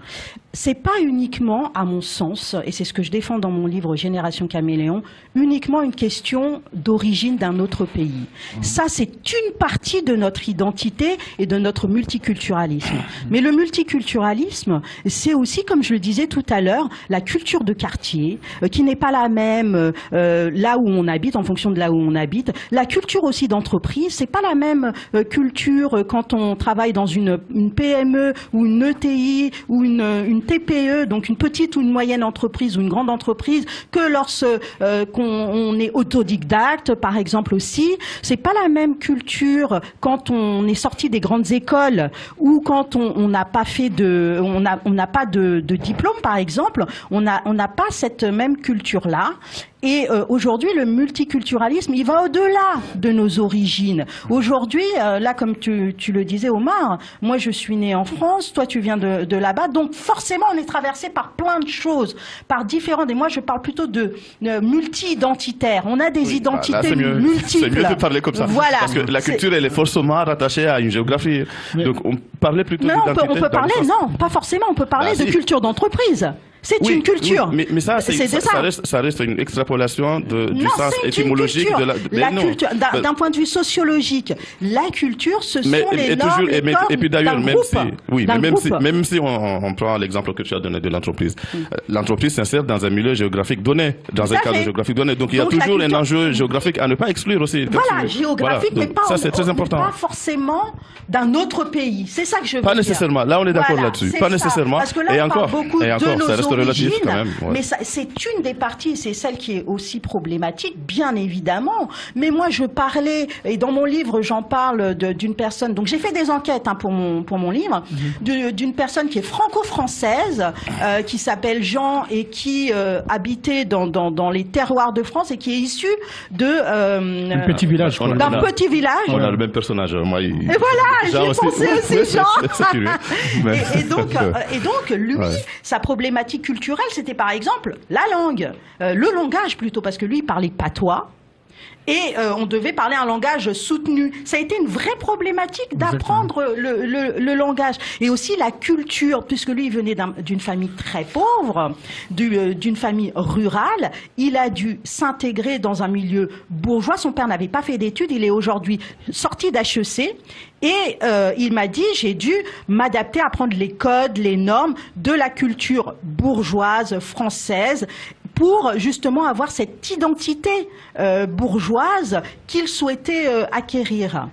C'est pas uniquement, à mon sens, et c'est ce que je défends dans mon livre Génération Caméléon, uniquement une question d'origine d'un autre pays. Ça, c'est une partie de notre identité et de notre multiculturalisme. Mais le multiculturalisme, c'est aussi, comme je le disais tout à l'heure, la culture de quartier, qui n'est pas la même là où on habite, en fonction de là où on habite. La culture aussi d'entreprise, c'est pas la même culture quand on travaille dans une PME ou une ETI ou une TPE, donc une petite ou une moyenne entreprise ou une grande entreprise, que lorsqu'on est autodidacte, par exemple aussi. C'est pas la même culture quand on est sorti des grandes écoles ou quand on n'a pas fait on n'a pas de diplôme, par exemple. On n'a pas cette même culture-là. Et aujourd'hui, le multiculturalisme, il va au-delà de nos origines. Aujourd'hui, là, comme tu le disais, Omar, moi, je suis né en France, toi, tu viens de là-bas. Donc, forcément, on est traversé par plein de choses, par différentes. Et moi, je parle plutôt de multi-identitaire. On a des identités multiples. C'est mieux de parler comme ça. Voilà. Parce que la culture, elle est forcément rattachée à une géographie. Donc, on parlait plutôt d'identité. On peut parler, non, pas forcément. On peut parler de culture d'entreprise. C'est une culture. Oui, mais ça reste une extrapolation du sens étymologique de la culture. D'un point de vue sociologique, la culture, ce sont les normes, les codes et puis d'ailleurs, même si on prend l'exemple que tu as donné de l'entreprise, l'entreprise s'insère dans un milieu géographique donné, dans un cadre géographique donné. Donc il y a toujours un enjeu géographique à ne pas exclure aussi. Voilà, géographique, mais pas forcément d'un autre pays. C'est ça que je veux dire. Pas nécessairement. Là, on est d'accord là-dessus. Pas nécessairement. Parce que là, on parle beaucoup de nos origines, quand même, mais c'est une des parties, c'est celle qui est aussi problématique, bien évidemment. Mais moi, je parlais, et dans mon livre, j'en parle d'une personne, donc j'ai fait des enquêtes pour mon livre, d'une personne qui est franco-française, qui s'appelle Jean et qui habitait dans les terroirs de France et qui est issu d'un petit village. On a le même personnage. Moi, et voilà, j'ai pensé aussi, Jean. Et donc, lui, sa problématique culturelle, c'était par exemple la langue, le langage plutôt, parce que lui, il parlait patois. Et on devait parler un langage soutenu. Ça a été une vraie problématique d'apprendre le langage. Et aussi la culture, puisque lui, il venait d'une famille très pauvre, d'une famille rurale. Il a dû s'intégrer dans un milieu bourgeois. Son père n'avait pas fait d'études. Il est aujourd'hui sorti d'HEC. Et il m'a dit, j'ai dû m'adapter à prendre les codes, les normes de la culture bourgeoise française pour justement avoir cette identité bourgeoise qu'ils souhaitaient acquérir.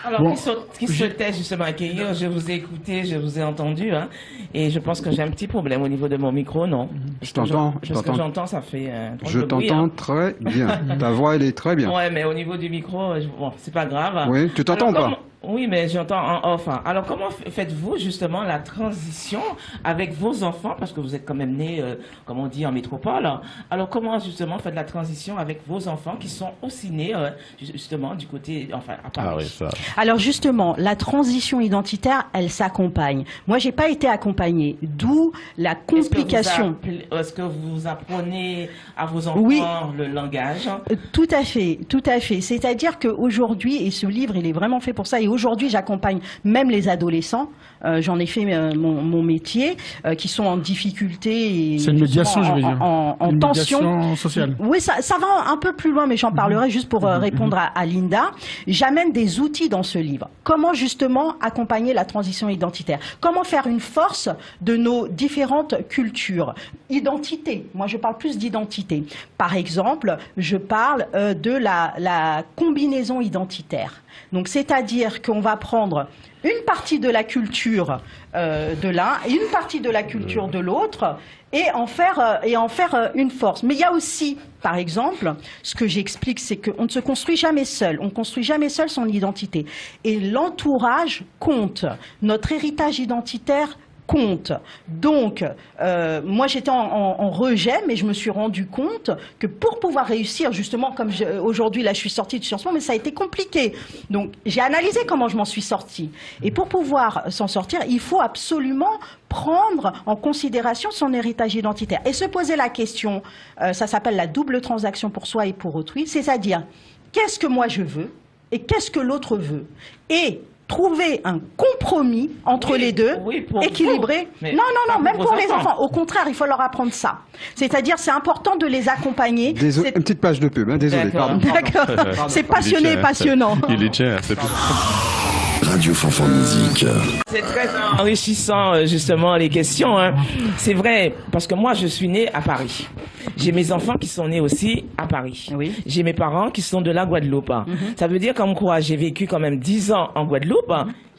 Alors, qui souhaitaient justement acquérir, je vous ai écouté, je vous ai entendu, hein, et je pense que j'ai un petit problème au niveau de mon micro, non? Je t'entends. Ce que j'entends, ça fait je t'entends très bien. Ta voix, elle est très bien. Ouais, mais au niveau du micro, bon, c'est pas grave. Oui, tu t'entends ou pas? Oui, mais j'entends en off. Alors, comment faites-vous justement la transition avec vos enfants, parce que vous êtes quand même nés, comme on dit, en métropole. Alors, comment justement faites la transition avec vos enfants qui sont aussi nés justement du côté, enfin, à Paris? Ah oui, ça. Alors justement, la transition identitaire, elle s'accompagne. Moi, j'ai pas été accompagnée, d'où la complication. Est-ce que vous apprenez à vos enfants le langage? Tout à fait, tout à fait. C'est-à-dire qu'aujourd'hui, et ce livre, il est vraiment fait pour ça, et aujourd'hui, j'accompagne même les adolescents. J'en ai fait mon métier, qui sont en difficulté. C'est une médiation, je veux dire. En une tension. Médiation sociale. Oui, ça va un peu plus loin, mais j'en parlerai juste pour répondre à Linda. J'amène des outils dans ce livre. Comment justement accompagner la transition identitaire? Comment faire une force de nos différentes cultures? Identité. Moi, je parle plus d'identité. Par exemple, je parle de la combinaison identitaire. Donc, c'est-à-dire qu'on va prendre une partie de la culture de l'un et une partie de la culture de l'autre et en faire une force. Mais il y a aussi, par exemple, ce que j'explique, c'est qu'on ne se construit jamais seul. On ne construit jamais seul son identité. Et l'entourage compte. Notre héritage identitaire compte. Donc, moi j'étais en rejet, mais je me suis rendu compte que pour pouvoir réussir, justement, comme aujourd'hui, là je suis sortie de Sciences Po, mais ça a été compliqué. Donc, j'ai analysé comment je m'en suis sortie. Et pour pouvoir s'en sortir, il faut absolument prendre en considération son héritage identitaire. Et se poser la question, ça s'appelle la double transaction pour soi et pour autrui, c'est-à-dire, qu'est-ce que moi je veux et qu'est-ce que l'autre veut? Et trouver un compromis entre les deux, équilibré. Non, même pour les enfants. Au contraire, il faut leur apprendre ça. C'est-à-dire, c'est important de les accompagner. Une petite page de pub, hein, désolé. D'accord. C'est passionné et passionnant. Il est tient, c'est tout. Radio Fanfan Musique. C'est très enrichissant, justement, les questions. Hein. C'est vrai, parce que moi, je suis née à Paris. J'ai mes enfants qui sont nés aussi à Paris. Oui. J'ai mes parents qui sont de la Guadeloupe. Ça veut dire comme quoi j'ai vécu quand même 10 ans en Guadeloupe.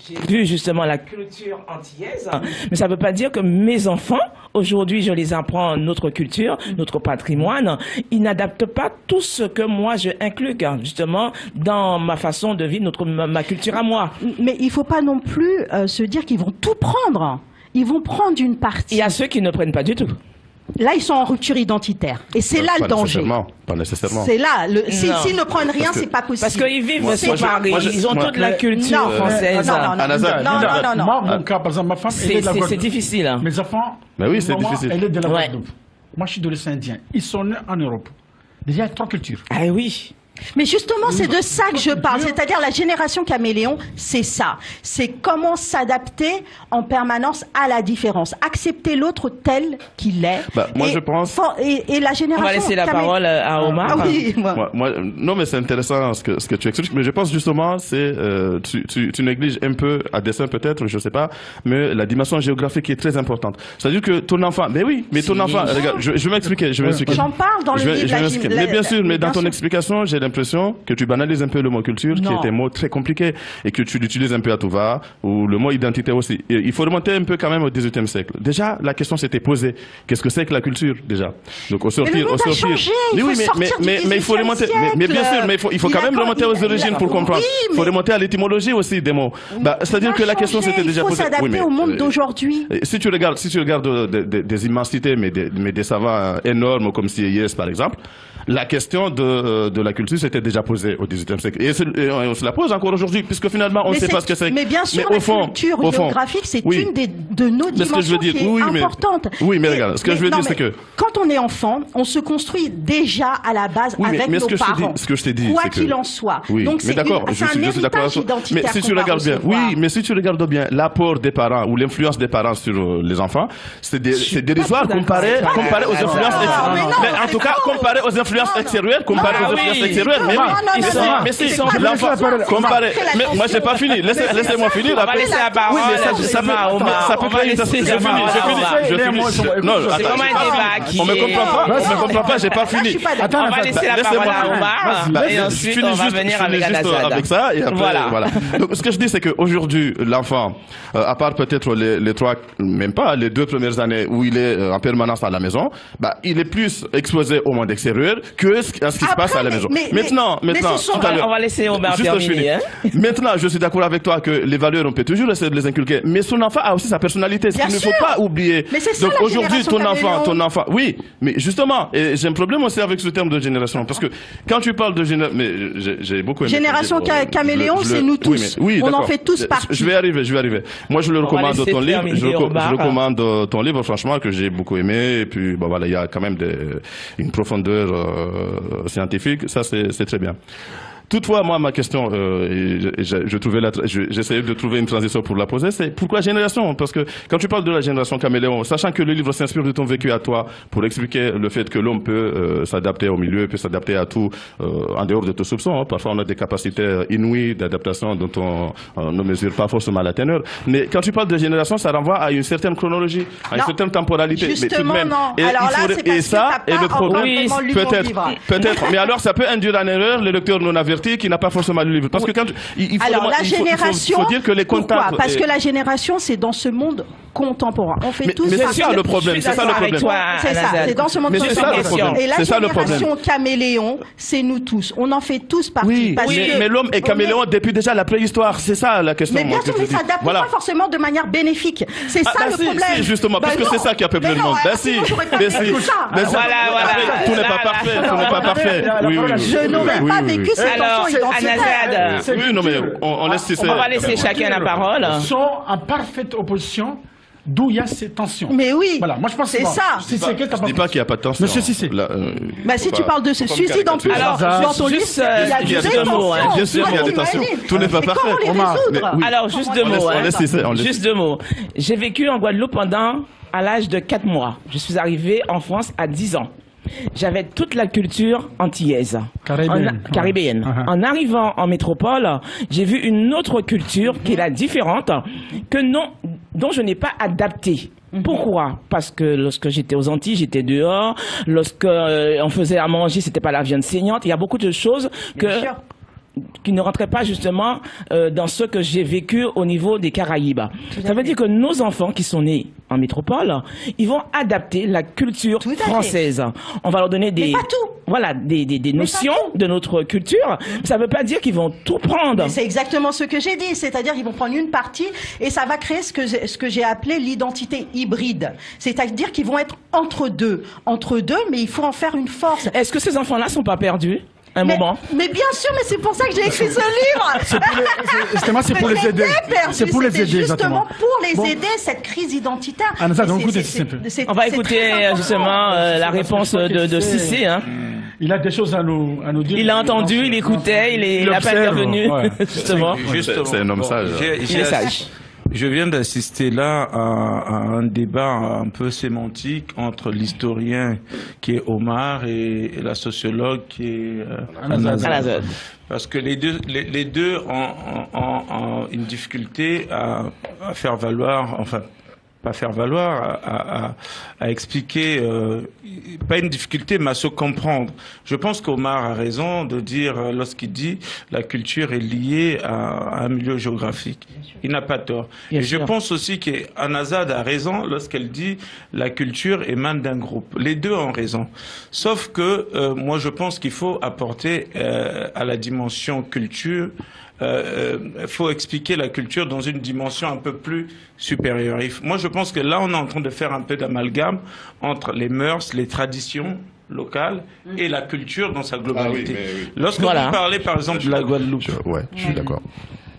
J'ai vu justement la culture antillaise. Mais ça ne veut pas dire que mes enfants, aujourd'hui, je les apprends notre culture, notre patrimoine. Ils n'adaptent pas tout ce que moi je inclus, justement, dans ma façon de vivre ma culture à moi. Mais il ne faut pas non plus se dire qu'ils vont tout prendre. Ils vont prendre une partie. Il y a ceux qui ne prennent pas du tout. Là, ils sont en rupture identitaire. Et c'est là le danger. Pas nécessairement. C'est là. S'ils ne prennent rien, c'est pas possible. Parce qu'ils vivent sur Paris. Ils ont toute la culture française. Non. Moi, mon cas, par exemple, ma femme, elle est de la Guadeloupe. C'est difficile. Mes enfants, mais oui, c'est difficile. Elle est de la Guadeloupe. Moi, je suis de l'Océan Indien. Ils sont nés en Europe. Déjà, il y a 3 cultures. Ah oui. Mais justement, c'est de ça que je parle. C'est-à-dire la génération caméléon, c'est ça. C'est comment s'adapter en permanence à la différence. Accepter l'autre tel qu'il est. Moi, je pense... Et la génération... On va laisser la parole à Omar. Ah oui, non, mais c'est intéressant ce que tu expliques. Mais je pense justement, tu négliges un peu, à dessein peut-être, je sais pas, mais la dimension géographique qui est très importante. C'est-à-dire que ton enfant... Mais oui, mais ton enfant... Regarde, je vais m'expliquer. J'en parle dans le livre. Mais bien sûr, mais dans ton explication, j'ai l'impression que tu banalises un peu le mot culture, qui est un mot très compliqué, et que tu l'utilises un peu à tout va, ou le mot identité aussi. Et il faut remonter un peu quand même au XVIIIe siècle. Déjà, la question s'était posée. Qu'est-ce que c'est que la culture, déjà? Donc, au sortir... Mais il faut remonter... Mais bien sûr, mais il faut quand même remonter aux origines pour comprendre. Il faut remonter à l'étymologie aussi des mots. C'est-à-dire que la question s'était déjà posée. Il faut s'adapter au monde d'aujourd'hui. Si tu regardes des immensités, mais des savants énormes comme C.S. par exemple, la question de la culture s'était déjà posée au XVIIIe siècle. Et on se la pose encore aujourd'hui, puisque finalement, on ne sait pas ce que c'est. Mais bien sûr, la culture géographique, c'est une de nos dimensions qui est importante. Oui, mais regarde, ce que je veux dire, c'est que... Quand on est enfant, on se construit déjà à la base avec nos parents. Ce que je t'ai dit, quoi qu'il en soit. Donc, c'est un héritage identitaire. Mais si tu regardes bien, mais si tu regardes bien, l'apport des parents ou l'influence des parents sur les enfants, c'est dérisoire comparé aux influences... Mais en tout cas, comparé aux influences influences extérieures comparées aux influences extérieures. Mais moi, j'ai pas fini. Laissez-moi finir. On va laisser la parole. Ça peut créer une... Je finis. Non, on me comprend pas, j'ai pas fini. On va laisser la parole à Omar. Et ensuite, on va venir avec Anazad. Avec ça, et après, voilà. Donc, ce que je dis, c'est qu'aujourd'hui, l'enfant, à part peut-être les 3, même pas, les 2 premières années où il est en permanence à la maison, il est plus exposé au monde extérieur que ce qui se passe à la maison. Maintenant, tout à l'heure, on va laisser Omar terminer. Maintenant, je suis d'accord avec toi que les valeurs, on peut toujours essayer de les inculquer, mais son enfant a aussi sa personnalité, ce qu'il ne faut pas oublier. Donc aujourd'hui, ton enfant, oui, mais justement, et j'ai un problème aussi avec ce terme de génération, parce que quand tu parles de génération, mais j'ai beaucoup aimé. Génération caméléon, c'est nous tous. Oui, on en fait tous partie. Je vais arriver. Moi, je le recommande ton livre. Je recommande ton livre, franchement, que j'ai beaucoup aimé. Et puis, il y a quand même une profondeur scientifique. Ça, c'est très bien. Toutefois, moi, ma question, j'essayais de trouver une transition pour la poser, c'est pourquoi génération? Parce que quand tu parles de la génération caméléon, sachant que le livre s'inspire de ton vécu à toi pour expliquer le fait que l'homme peut s'adapter au milieu, peut s'adapter à tout en dehors de tes soupçons. Parfois, on a des capacités inouïes d'adaptation dont on ne mesure pas forcément la teneur. Mais quand tu parles de génération, ça renvoie à une certaine chronologie, à une certaine temporalité. Justement, mais tout de même, non. Alors là, c'est parce que ça t'as et le problème, peut-être. Mais alors, ça peut induire en erreur le lecteur non averti qui n'a pas forcément lu le livre. Parce que quand il faut dire que les contacts... Pourquoi? Parce que la génération, c'est dans ce monde contemporain. On fait tous... Mais c'est ça le problème. C'est ça le problème. C'est ça, c'est dans ce monde contemporain. Et la génération caméléon, c'est nous tous. On en fait tous partie. Oui, mais l'homme est caméléon depuis déjà la préhistoire. C'est ça la question. Mais bien sûr, mais ça s'adapte pas forcément de manière bénéfique. C'est ça le problème. Si, justement, parce que c'est ça qui a peuplé le monde. Tout n'est pas parfait. Tout n'est pas parfait. Je n'aurais pas vécu cette tension identitaire. Oui, non, mais on va laisser chacun la parole. Ils sont en parfaite opposition. D'où il y a ces tensions. Mais oui, voilà, moi je pense c'est ça. Je ne dis pas qu'il n'y a pas de tension. Monsieur Cissé. Si tu parles de ce suicide en plus, dans ton livre, il y a des tensions. Bien sûr, il y a des tensions. Tout n'est pas parfait. Alors, juste 2 mots. Juste 2 mots. J'ai vécu en Guadeloupe à l'âge de 4 mois. Je suis arrivé en France à 10 ans. J'avais toute la culture antillaise, caribéenne. En arrivant en métropole, j'ai vu une autre culture qui est la différente, dont je n'ai pas adapté. Pourquoi? Parce que lorsque j'étais aux Antilles, j'étais dehors. Lorsque on faisait à manger, c'était pas la viande saignante. Il y a beaucoup de choses qui ne rentraient pas justement dans ce que j'ai vécu au niveau des Caraïbes. Ça veut dire que nos enfants qui sont nés en métropole, ils vont adapter la culture française. On va leur donner des notions de notre culture. Ça ne veut pas dire qu'ils vont tout prendre. C'est exactement ce que j'ai dit. C'est-à-dire qu'ils vont prendre une partie et ça va créer ce que j'ai appelé l'identité hybride. C'est-à-dire qu'ils vont être entre deux, mais il faut en faire une force. Est-ce que ces enfants-là sont pas perdus? Moment. Mais bien sûr, mais c'est pour ça que j'ai écrit ce livre. C'est pour les aider. C'est pour les aider, justement pour les aider cette crise identitaire. On va écouter justement la réponse de Cissé. Il a des choses à nous dire. Il a entendu, il écoutait, il n'a pas intervenu. Justement. C'est un homme sage. Il est sage. Je viens d'assister là à un débat un peu sémantique entre l'historien qui est Omar et la sociologue qui est Anazad. Parce que les deux ont une difficulté à faire valoir, enfin, pas faire valoir, à expliquer, pas une difficulté, mais à se comprendre. Je pense qu'Omar a raison de dire, lorsqu'il dit la culture est liée à un milieu géographique. Il n'a pas tort. Et je pense aussi qu'Anazad a raison lorsqu'elle dit la culture émane d'un groupe. Les deux ont raison. Sauf que moi je pense qu'il faut apporter à la dimension culture, faut expliquer la culture dans une dimension un peu plus supérieure. Moi, je pense que là, on est en train de faire un peu d'amalgame entre les mœurs, les traditions locales et la culture dans sa globalité. Lorsque vous parlez, par exemple, de la Guadeloupe... je suis d'accord.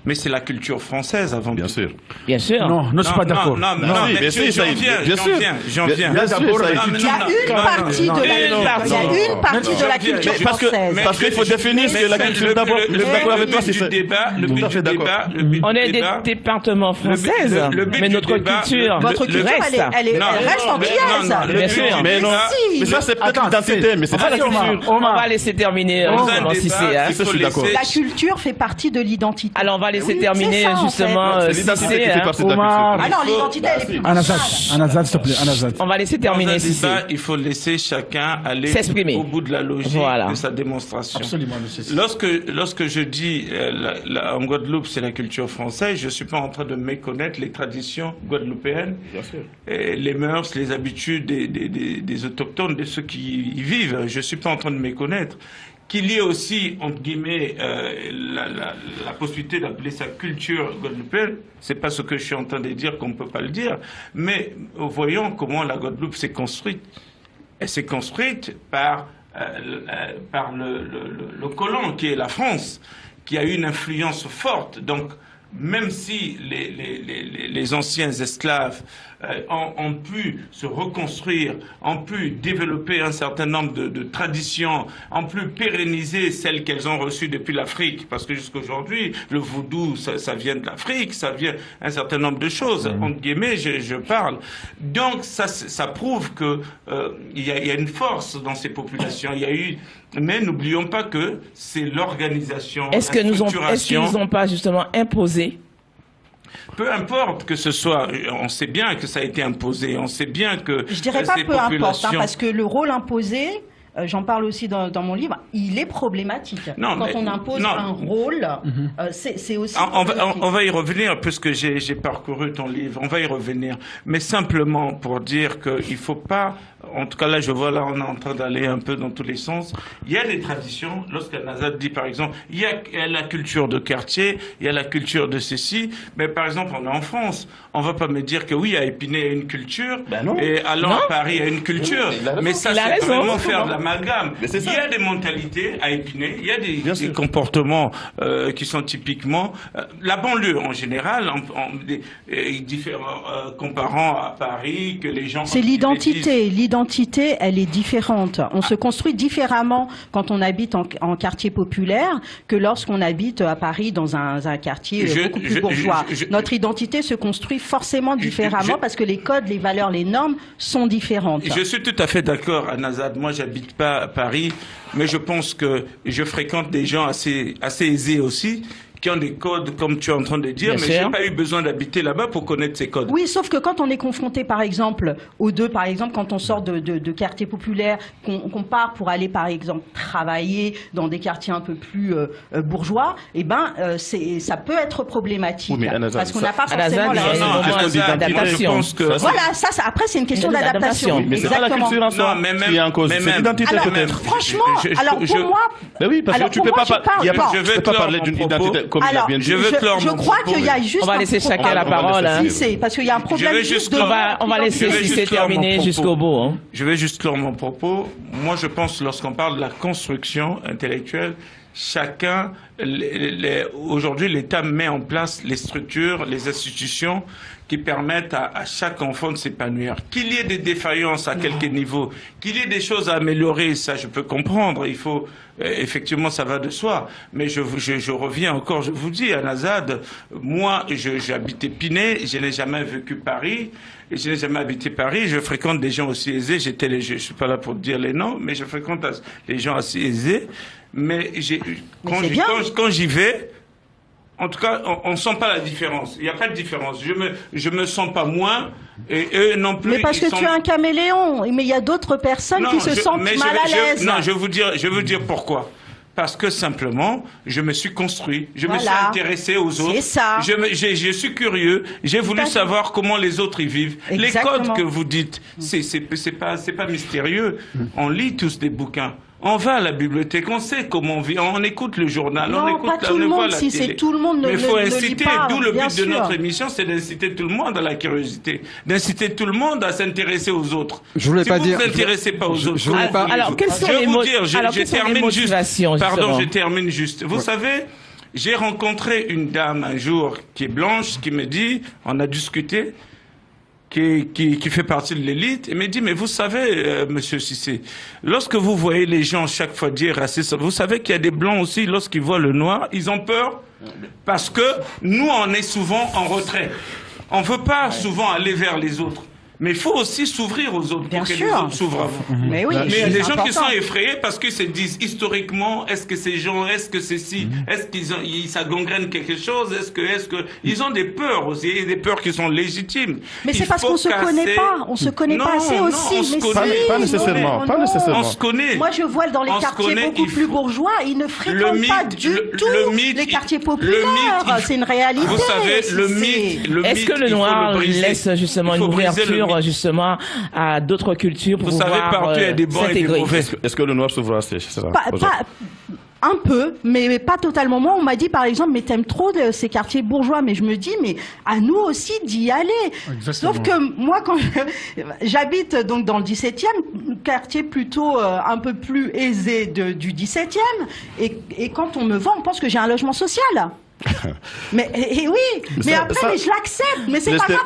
Mais c'est la culture française avant tout. Bien sûr. Bien sûr. Non, je ne suis pas d'accord. Non, mais j'en viens. Il y a une partie de la culture française. Parce qu'il faut définir ce que la culture d'abord. Le but du débat, on est des départements françaises, mais notre culture, votre culture, elle reste en pièce. Bien sûr. Mais non. Mais ça, c'est peut-être l'identité, mais c'est pas la culture. On va laisser terminer. La culture fait partie de l'identité. Alors on va laisser terminer justement. L'identité fait partie de la culture. Ah non, l'identité elle est plus. Anazad, s'il te plaît, Anazad. On va laisser terminer Cissé. Il faut laisser chacun aller au bout de la logique de sa démonstration. Absolument. Lorsque je dis en Guadeloupe c'est la culture française, je suis pas en train de méconnaître les traditions guadeloupéennes, les mœurs, les habitudes des autochtones, de ceux qui y vivent. Je suis pas en train de méconnaître. Qu'il y ait aussi, entre guillemets, la possibilité d'appeler ça culture guadeloupéenne, c'est pas ce que je suis en train de dire qu'on ne peut pas le dire, mais voyons comment la Guadeloupe s'est construite. Elle s'est construite par le colon qui est la France, qui a eu une influence forte. Donc, même si les anciens esclaves ont pu se reconstruire, ont pu développer un certain nombre de traditions, ont pu pérenniser celles qu'elles ont reçues depuis l'Afrique, parce que jusqu'à aujourd'hui, le vaudou, ça vient de l'Afrique, ça vient un certain nombre de choses, entre guillemets, je parle. Donc ça prouve que il y a une force dans ces populations. Il y a eu, mais n'oublions pas que c'est l'organisation, est-ce qu'ils n'ont pas justement imposé? Peu importe que ce soit, on sait bien que ça a été imposé, on sait bien que je dirais pas peu importe, parce que le rôle imposé, j'en parle aussi dans mon livre, il est problématique. Quand on impose un rôle, c'est aussi on va y revenir, puisque j'ai parcouru ton livre, on va y revenir. Mais simplement pour dire qu'il ne faut pas, en tout cas là je vois, là on est en train d'aller un peu dans tous les sens, il y a des traditions, lorsqu'Anazad dit par exemple, il y a la culture de quartier, il y a la culture de ceci, mais par exemple on est en France, on ne va pas me dire que oui, à Épinay il y a une culture, et allant à Paris il y a une culture, mais ça c'est vraiment faire de l'amalgame. Il y a des mentalités à Épinay, il y a des comportements qui sont typiquement, la banlieue en général, différents, comparant à Paris, que les gens... C'est l'identité, l'identité elle est différente. On se construit différemment quand on habite en quartier populaire que lorsqu'on habite à Paris dans un quartier beaucoup plus bourgeois. Notre identité se construit forcément différemment parce que les codes, les valeurs, les normes sont différentes. Je suis tout à fait d'accord, Anazad. Moi, j'habite pas à Paris, mais je pense que je fréquente des gens assez aisés aussi, qui ont des codes, comme tu es en train de dire, mais je n'ai pas eu besoin d'habiter là-bas pour connaître ces codes. Oui, sauf que quand on est confronté, par exemple, aux deux, par exemple, quand on sort de quartiers populaires, qu'on part pour aller, par exemple, travailler dans des quartiers un peu plus bourgeois, eh ben, ça peut être problématique. Oui, parce qu'on n'a pas forcément l'adaptation. Voilà, après, c'est une question d'adaptation. Mais c'est pas la culture en soi qui est en cause, c'est l'identité peut-être. Franchement, alors pour moi... Mais oui, parce que tu ne peux pas parler d'une identité. Alors, je crois qu'il y a juste. On va laisser chacun la parole. Parce qu'il y a un problème juste de. On va laisser Cissé terminer jusqu'au bout. Je vais juste clore mon propos. Moi, je pense, lorsqu'on parle de la construction intellectuelle, chacun, aujourd'hui, l'État met en place les structures, les institutions qui permettent à chaque enfant de s'épanouir. Qu'il y ait des défaillances à quelques niveaux, qu'il y ait des choses à améliorer, ça je peux comprendre, il faut, effectivement ça va de soi, mais je reviens encore, je vous dis, Anazad, moi j'habite Épinay, je n'ai jamais vécu Paris, et je n'ai jamais habité Paris, je fréquente des gens aussi aisés, je suis pas là pour dire les noms, mais je fréquente les gens assez aisés, mais quand j'y vais, en tout cas, on ne sent pas la différence. Il n'y a pas de différence. Je me sens pas moins, et eux non plus. Mais parce que tu es un caméléon. Mais il y a d'autres personnes qui se sentent mal à l'aise. Non, je vais vous dire pourquoi. Parce que simplement, je me suis construit, je me suis intéressé aux autres. C'est ça. Je suis curieux, j'ai voulu savoir comment les autres y vivent. Exactement. Les codes que vous dites, c'est pas mystérieux. On lit tous des bouquins. On va à la bibliothèque, on sait comment on vit, on écoute le journal, on écoute voit la télé. Si tout le monde ne le lit pas, mais il faut inciter, d'où le but de notre émission, c'est d'inciter tout le monde à la curiosité, d'inciter tout le monde à s'intéresser aux autres. Je voulais pas dire. Si vous ne vous intéressez pas aux autres, alors quelles sont les motivations? Pardon, je termine juste. Vous savez, j'ai rencontré une dame un jour qui est blanche, qui me dit, on a discuté, qui fait partie de l'élite, et me dit, mais vous savez, Monsieur Cissé, lorsque vous voyez les gens chaque fois dire raciste, vous savez qu'il y a des blancs aussi, lorsqu'ils voient le noir, ils ont peur, parce que nous, on est souvent en retrait. On ne veut pas souvent aller vers les autres. Mais il faut aussi s'ouvrir aux autres pour que les autres s'ouvrent à vous. Mais oui, il y a des gens qui sont effrayés parce qu'ils se disent historiquement, est-ce que ces gens, est-ce que c'est si, est-ce qu'ils ça gangrène quelque chose, est-ce que ils ont des peurs aussi, des peurs qui sont légitimes. Mais c'est parce qu'on se connaît pas, on se connaît pas assez aussi. Pas nécessairement, pas nécessairement. On se connaît. Moi je vois dans les quartiers beaucoup plus bourgeois, ils ne fréquentent pas du tout les quartiers populaires. C'est une réalité. Vous savez, le mythe. Est-ce que le noir laisse justement une ouverture justement à d'autres cultures pour pouvoir partout, il y a des bons et des mauvais. Est-ce que le noir s'ouvre assez? Un peu, mais pas totalement. Moi, on m'a dit, par exemple, mais t'aimes trop ces quartiers bourgeois. Mais je me dis, mais à nous aussi d'y aller. Exactement. Sauf que moi, quand j'habite donc dans le 17e, quartier plutôt un peu plus aisé du 17e, et quand on me voit, on pense que j'ai un logement social. Mais mais après je l'accepte, mais c'est pas grave,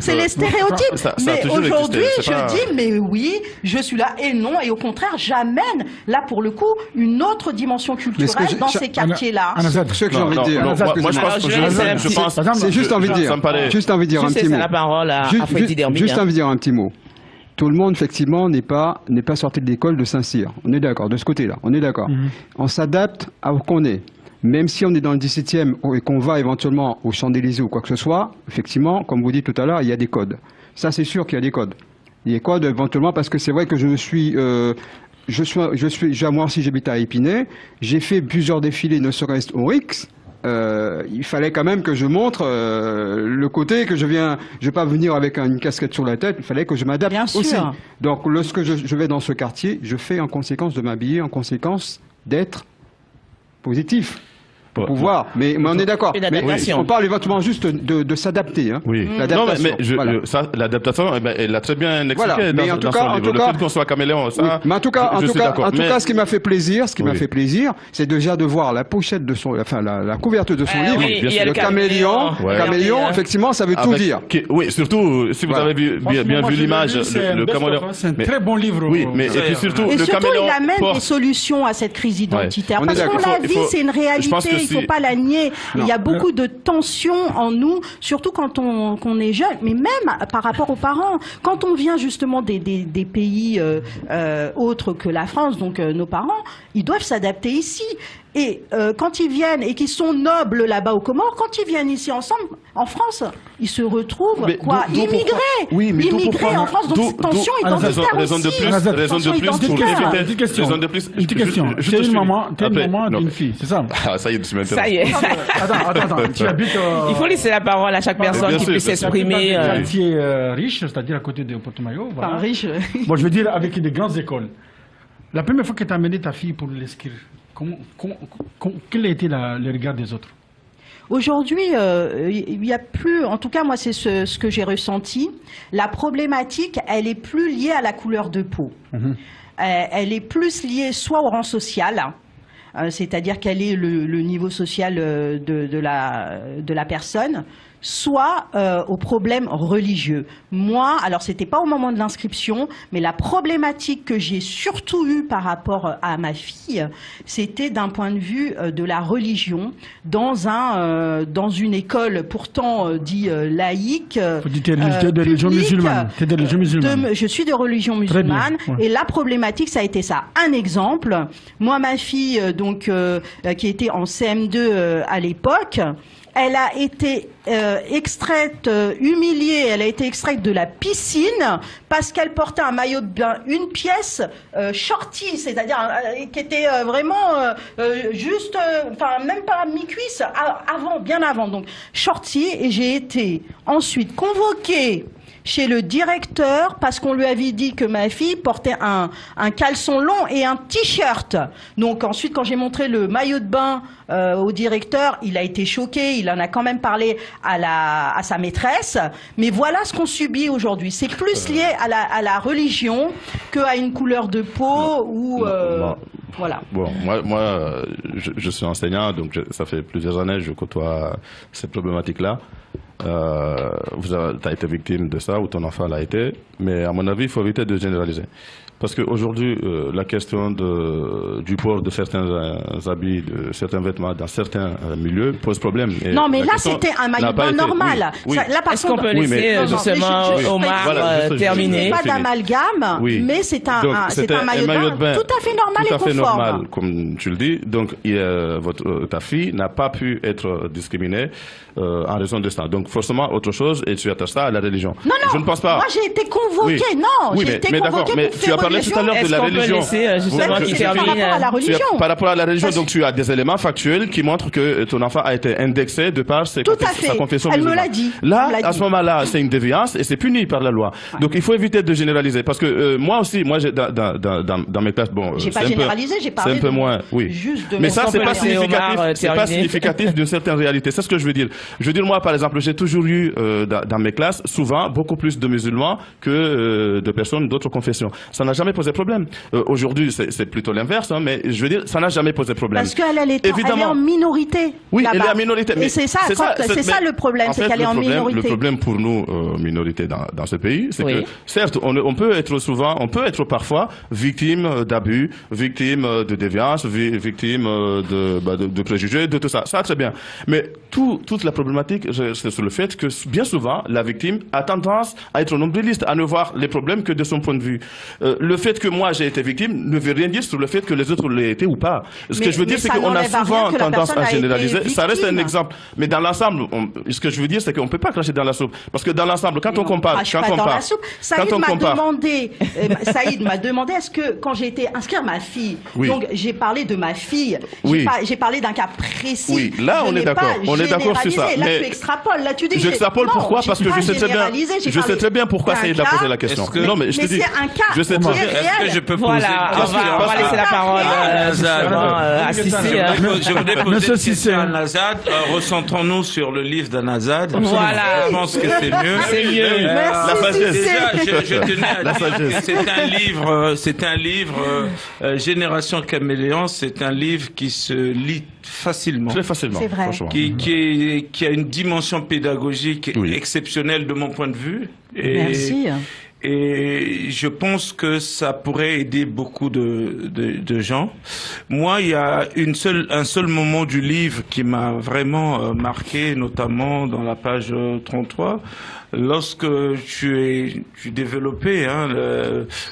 c'est les stéréotypes. Mais aujourd'hui je dis mais oui, je suis là et non, et au contraire j'amène là pour le coup une autre dimension culturelle dans ces quartiers-là. Ce que j'ai envie de dire, moi je pense, c'est juste envie de dire un petit mot. La parole à Freddy Derby. Juste envie de dire un petit mot. Tout le monde, effectivement, n'est pas sorti de l'école de Saint-Cyr. On est d'accord, de ce côté-là, on est d'accord. On s'adapte à où qu'on est. Même si on est dans le 17e et qu'on va éventuellement au Champs-Élysées ou quoi que ce soit, effectivement, comme vous dites tout à l'heure, il y a des codes. Ça, c'est sûr qu'il y a des codes. Il y a des codes éventuellement parce que c'est vrai que moi aussi j'habite à Épinay, j'ai fait plusieurs défilés, ne serait-ce au Rix. Il fallait quand même que je montre le côté que je vais pas venir avec une casquette sur la tête, il fallait que je m'adapte aussi. Donc lorsque je vais dans ce quartier, je fais en conséquence de m'habiller, en conséquence d'être positif. Pouvoir, mais on est d'accord. On parle éventuellement juste de s'adapter. Hein. Oui. L'adaptation, elle l'a très bien expliqué dans son livre. Le fait qu'on soit caméléon, ça. Mais en tout cas, ce qui m'a fait plaisir, c'est déjà de voir la pochette de son, enfin la couverture de son livre. Le caméléon, effectivement, ça veut tout dire. Oui, surtout si vous avez bien vu l'image, le caméléon. C'est un très bon livre. Oui, mais et puis surtout le caméléon. Il amène des solutions à cette crise identitaire. Parce qu'on l'a dit, c'est une réalité. Il ne faut pas la nier. Non. Il y a beaucoup de tensions en nous, surtout quand on est jeune, mais même par rapport aux parents. Quand on vient justement des pays autres que la France, donc nos parents, ils doivent s'adapter ici. Et quand ils viennent et qu'ils sont nobles là-bas aux Comores, quand ils viennent ici ensemble, en France, ils se retrouvent immigrés en France. Donc cette tension identitaire raison de plus. Une petite question. T'es une maman d'une fille, c'est ça? Ah, ça y est, tu m'intéresses. Ça y est. Attends. Tu habites. Il faut laisser la parole à chaque personne qui puisse s'exprimer. Tu es riche, c'est-à-dire à côté de Porto-Mayo. Enfin, riche. Bon, je veux dire avec des grandes écoles. La première fois que tu as amené ta fille pour l'escrire, quel a été le regard des autres? Aujourd'hui, il n'y a plus, en tout cas moi c'est ce que j'ai ressenti, la problématique elle est plus liée à la couleur de peau. Elle est plus liée soit au rang social, c'est-à-dire quel est le niveau social de la personne, soit aux problèmes religieux. Moi, alors c'était pas au moment de l'inscription, mais la problématique que j'ai surtout eue par rapport à ma fille, c'était d'un point de vue de la religion, dans une école pourtant dit laïque. Tu es de religion musulmane. Je suis de religion musulmane, et la problématique ça a été ça. Un exemple, moi ma fille donc qui était en CM2 à l'époque, elle a été extraite, humiliée, elle a été extraite de la piscine parce qu'elle portait un maillot de bain, une pièce shorty, c'est-à-dire qui était vraiment juste, enfin même pas mi-cuisse, bien avant, donc shorty, et j'ai été ensuite convoquée chez le directeur parce qu'on lui avait dit que ma fille portait un caleçon long et un t-shirt. Donc ensuite, quand j'ai montré le maillot de bain au directeur, il a été choqué, il en a quand même parlé à sa maîtresse. Mais voilà ce qu'on subit aujourd'hui. C'est plus lié à la religion qu'à une couleur de peau ou... Voilà. Bon, moi je suis enseignant, donc ça fait plusieurs années que je côtoie ces problématiques-là. Tu as été victime de ça, ou ton enfant l'a été, mais à mon avis, il faut éviter de généraliser. Parce qu'aujourd'hui, la question du port de certains habits, de certains vêtements dans certains milieux pose problème. Et non, mais là, c'était un maillot de bain normal. Oui. Est-ce qu'on peut laisser justement Omar terminer? Pas d'amalgame, mais c'est un maillot de bain tout à fait normal et conforme. Tout à fait normal, comme tu le dis. Donc, ta fille n'a pas pu être discriminée en raison de ça. Donc, forcément, autre chose, et tu attaches ça à la religion. Non, je ne pense pas. Moi, j'ai été convoquée. Non, j'ai été convoquée pour faire parlais tout à l'heure de la religion. Justement, qui termine par rapport à la religion, donc tu as des éléments factuels qui montrent que ton enfant a été indexé de par sa confession musulmane. Elle me l'a dit. Là, à ce moment-là, c'est une déviance et c'est puni par la loi. Donc il faut éviter de généraliser parce que moi aussi, dans mes classes, bon, j'ai pas généralisé, j'ai parlé un peu moins, juste de. Mais ça, c'est pas significatif d'une certaine réalité. C'est ce que je veux dire. Je veux dire, moi, par exemple, j'ai toujours eu dans mes classes souvent beaucoup plus de musulmans que de personnes d'autres confessions. Ça n'a jamais posé problème. Aujourd'hui, c'est plutôt l'inverse, hein, mais je veux dire, ça n'a jamais posé problème. Parce qu'elle est en minorité. Oui, elle est en minorité. Et c'est ça le problème, c'est qu'elle est en minorité. Le problème pour nous, minorité dans ce pays, c'est que, certes, on peut être parfois victime d'abus, victime de déviance, victime de préjugés, de tout ça. Ça, très bien. Mais toute la problématique, c'est sur le fait que, bien souvent, la victime a tendance à être nombriliste, à ne voir les problèmes que de son point de vue. Le fait que moi j'ai été victime ne veut rien dire sur le fait que les autres l'aient été ou pas. Ce que je veux dire, c'est qu'on a souvent tendance à généraliser. Ça reste un exemple. Mais dans l'ensemble, ce que je veux dire, c'est qu'on ne peut pas cracher dans la soupe. Parce que dans l'ensemble, quand on compare... Saïd m'a demandé est-ce que quand j'ai été inscrire ma fille, donc j'ai parlé de ma fille, j'ai parlé d'un cas précis. Oui, là on est d'accord. On est d'accord sur ça. Là tu extrapoles. Là tu dis... J'extrapole pourquoi? Parce que je sais très bien pourquoi Saïd a posé la question. Non, mais je te dis... Est-ce que je peux poser on va laisser la parole à Cissé. Je voudrais poser une question à Nazad. Recentrons-nous sur le livre d'Anazad. Voilà. Je pense que c'est mieux. C'est mieux. La sagesse. Déjà, je tenais à dire, c'est un livre, Génération Caméléon, c'est un livre qui se lit facilement. Très facilement. C'est vrai. Qui a une dimension pédagogique exceptionnelle de mon point de vue. Merci. Et je pense que ça pourrait aider beaucoup de gens. Moi, il y a un seul moment du livre qui m'a vraiment marqué, notamment dans la page 33, lorsque tu développais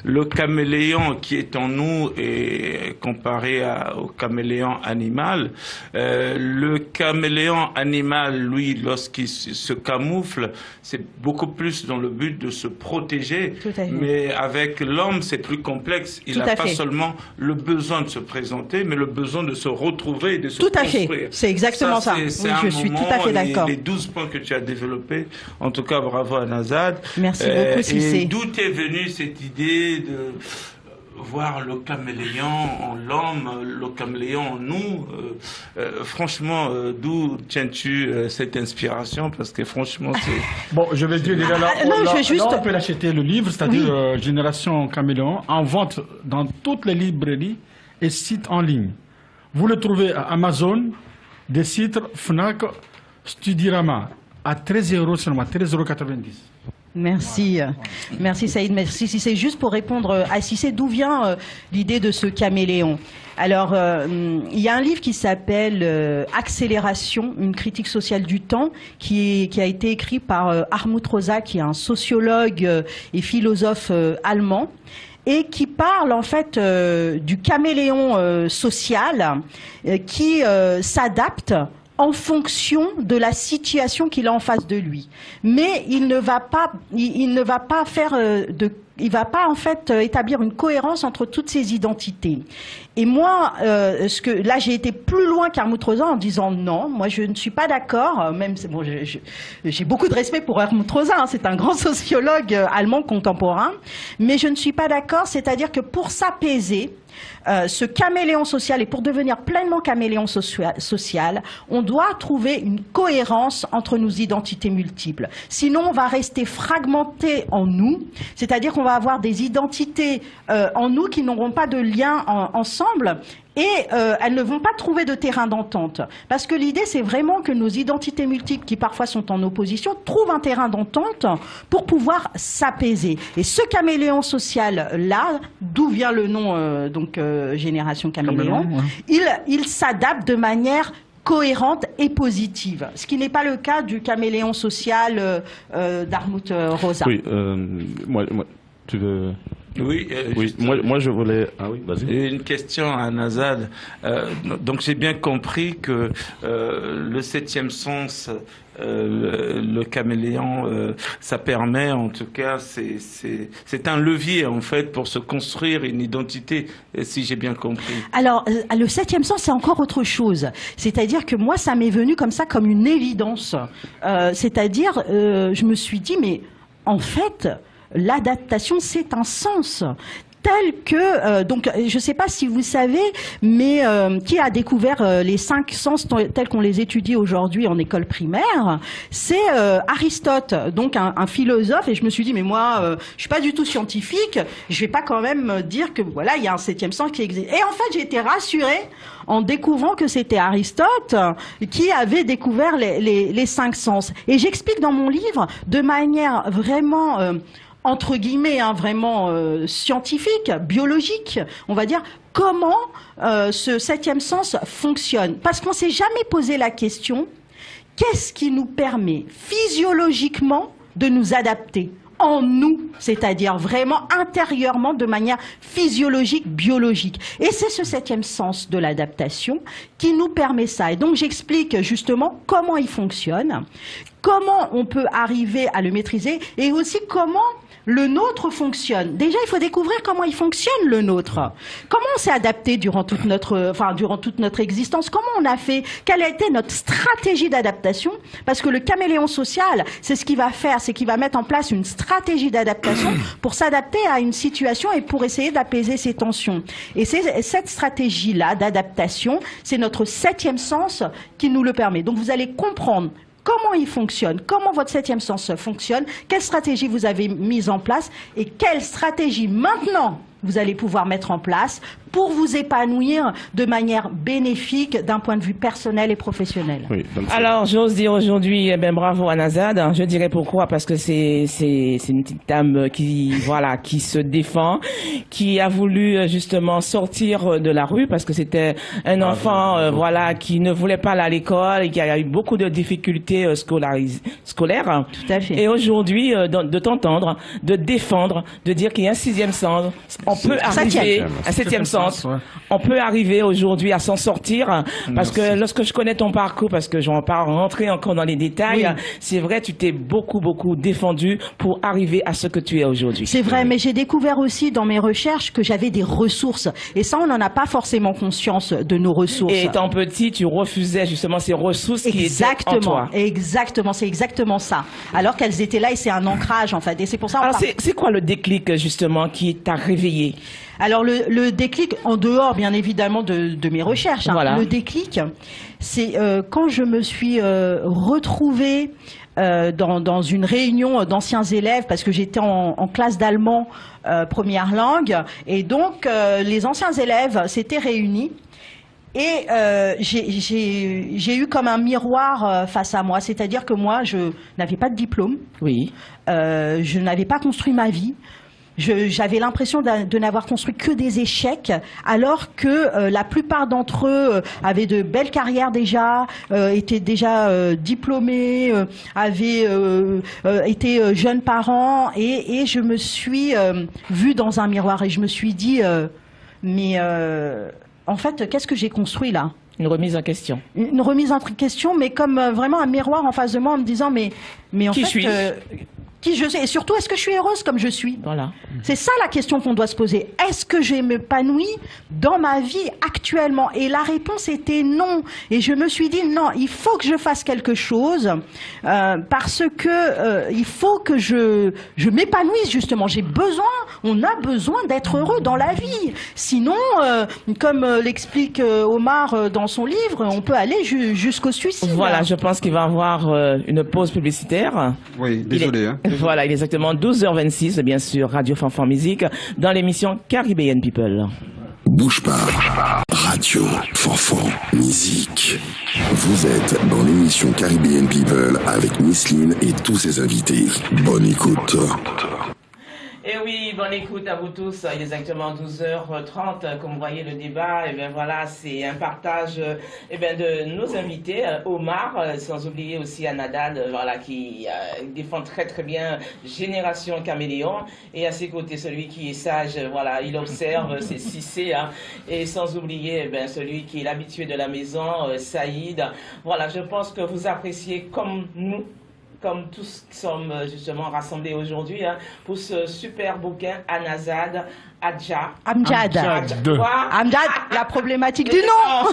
le caméléon qui est en nous et comparé au caméléon animal. Le caméléon animal, lui, lorsqu'il se camoufle, c'est beaucoup plus dans le but de se protéger. Mais avec l'homme, c'est plus complexe. Il n'a pas seulement le besoin de se présenter, mais le besoin de se retrouver et de se construire. Tout à fait. C'est exactement ça. Oui, je suis tout à fait d'accord. Les 12 points que tu as développés, en tout cas, bravo à Nazad. Merci beaucoup, Cissé. Et d'où est venue cette idée de voir le caméléon en l'homme, le caméléon en nous? Franchement, d'où tiens-tu cette inspiration? Parce que franchement, c'est... Bon, je vais dire déjà là, on peut l'acheter le livre, c'est-à-dire Génération Caméléon, en vente dans toutes les librairies et sites en ligne. Vous le trouvez à Amazon, des sites Fnac, Studirama, à 13 € seulement, 13,90 €. Merci. Merci Saïd, merci. Si c'est juste pour répondre à Cissé, d'où vient l'idée de ce caméléon? Alors, il y a un livre qui s'appelle Accélération, une critique sociale du temps, qui a été écrit par Hartmut Rosa, qui est un sociologue et philosophe allemand, et qui parle en fait du caméléon social qui s'adapte en fonction de la situation qu'il a en face de lui. Mais il ne va pas faire il va pas en fait établir une cohérence entre toutes ces identités. Et moi, là j'ai été plus loin qu'Hartmut Rosa en disant non, moi je ne suis pas d'accord. Même bon, j'ai beaucoup de respect pour Hartmut Rosa, hein, c'est un grand sociologue allemand contemporain, mais je ne suis pas d'accord. C'est-à-dire que pour s'apaiser, ce caméléon social, et pour devenir pleinement caméléon social, on doit trouver une cohérence entre nos identités multiples. Sinon, on va rester fragmenté en nous, c'est-à-dire qu'on va avoir des identités en nous qui n'auront pas de lien ensemble. Et elles ne vont pas trouver de terrain d'entente. Parce que l'idée, c'est vraiment que nos identités multiples, qui parfois sont en opposition, trouvent un terrain d'entente pour pouvoir s'apaiser. Et ce caméléon social-là, d'où vient le nom Génération Caméléon, il s'adapte de manière cohérente et positive. Ce qui n'est pas le cas du caméléon social d'Armut Rosa. Oui, moi, tu veux... Oui, moi je voulais... Ah oui, vas-y. Une question à Nazad. Donc j'ai bien compris que le 7e sens, le caméléon, ça permet, en tout cas, c'est un levier en fait pour se construire une identité, si j'ai bien compris. Alors le 7e sens, c'est encore autre chose. C'est-à-dire que moi, ça m'est venu comme ça, comme une évidence. C'est-à-dire, je me suis dit, mais en fait... l'adaptation, c'est un sens tel que, donc je ne sais pas si vous savez, mais qui a découvert les 5 sens tels qu'on les étudie aujourd'hui en école primaire, c'est Aristote, donc un philosophe, et je me suis dit, mais moi, je ne suis pas du tout scientifique, je ne vais pas quand même dire que voilà, il y a un 7e sens qui existe. Et en fait, j'ai été rassurée en découvrant que c'était Aristote qui avait découvert les 5 sens. Et j'explique dans mon livre de manière vraiment... entre guillemets, vraiment scientifique, biologique, on va dire, comment ce 7e sens fonctionne. Parce qu'on ne s'est jamais posé la question, qu'est-ce qui nous permet physiologiquement de nous adapter en nous, c'est-à-dire vraiment intérieurement, de manière physiologique, biologique. Et c'est ce 7e sens de l'adaptation qui nous permet ça. Et donc j'explique justement comment il fonctionne, comment on peut arriver à le maîtriser, et aussi comment le nôtre fonctionne. Déjà, il faut découvrir comment il fonctionne, le nôtre. Comment on s'est adapté durant toute notre existence? Comment on a fait? Quelle a été notre stratégie d'adaptation? Parce que le caméléon social, c'est ce qu'il va faire, c'est qu'il va mettre en place une stratégie d'adaptation pour s'adapter à une situation et pour essayer d'apaiser ses tensions. Et c'est cette stratégie-là d'adaptation, c'est notre 7e sens qui nous le permet. Donc vous allez comprendre comment il fonctionne, comment votre 7e sens fonctionne, quelle stratégie vous avez mise en place et quelle stratégie maintenant vous allez pouvoir mettre en place pour vous épanouir de manière bénéfique d'un point de vue personnel et professionnel. Oui, alors, j'ose dire aujourd'hui, bravo à Nazad. Je dirais pourquoi, parce que c'est une petite dame qui se défend, qui a voulu justement sortir de la rue parce que c'était un enfant qui ne voulait pas aller à l'école et qui a eu beaucoup de difficultés scolaires. Tout à fait. Et aujourd'hui, de t'entendre, de défendre, de dire qu'il y a un 6e sens, on peut arriver, un 7e sens. On peut arriver aujourd'hui à s'en sortir parce que lorsque je connais ton parcours, parce que je ne vais pas rentrer encore dans les détails, c'est vrai, tu t'es beaucoup défendu pour arriver à ce que tu es aujourd'hui. C'est vrai, mais j'ai découvert aussi dans mes recherches que j'avais des ressources. Et ça, on n'en a pas forcément conscience de nos ressources. Et étant petit, tu refusais justement ces ressources qui étaient en toi. Exactement, c'est exactement ça. Alors qu'elles étaient là et c'est un ancrage en fait. Et c'est pour ça. Alors c'est quoi le déclic justement qui t'a réveillé? Alors le déclic, en dehors bien évidemment de mes recherches, le déclic, c'est quand je me suis retrouvée dans une réunion d'anciens élèves, parce que j'étais en classe d'allemand première langue, et donc les anciens élèves s'étaient réunis. Et j'ai eu comme un miroir face à moi, c'est-à-dire que moi, je n'avais pas de diplôme, je n'avais pas construit ma vie. J'avais l'impression de n'avoir construit que des échecs, alors que la plupart d'entre eux avaient de belles carrières déjà, étaient déjà diplômés, avaient été jeunes parents, et je me suis vue dans un miroir et je me suis dit, en fait, qu'est-ce que j'ai construit là? Une remise en question. Une remise en question, mais comme vraiment un miroir en face de moi en me disant, mais en fait... Qui je suis, et surtout, est-ce que je suis heureuse comme je suis? Voilà. C'est ça la question qu'on doit se poser. Est-ce que je m'épanouis dans ma vie actuellement? Et la réponse était non. Et je me suis dit non, il faut que je fasse quelque chose parce que il faut que je m'épanouisse justement. On a besoin d'être heureux dans la vie. Sinon, comme l'explique Omar dans son livre, on peut aller jusqu'au suicide. Voilà, je pense qu'il va y avoir une pause publicitaire. Oui, désolé. Voilà, il est exactement 12h26, bien sûr, Radio Fanfan Musique, dans l'émission Caribbean People. Bouge pas, Radio Fanfan Musique. Vous êtes dans l'émission Caribbean People avec Miss Lynn et tous ses invités. Bonne écoute. Et oui, bonne écoute à vous tous. Il est exactement 12h30. Comme vous voyez le débat, et bien voilà, c'est un partage de nos invités. Omar, sans oublier aussi Anadad, voilà, qui défend très très bien Génération Caméléon. Et à ses côtés, celui qui est sage, voilà, il observe, c'est Cissé. Hein. Et sans oublier celui qui est l'habitué de la maison, Saïd. Voilà, je pense que vous appréciez comme nous, comme tous qui sommes justement rassemblés aujourd'hui, hein, pour ce super bouquin Anazad Amjad, la problématique du nom.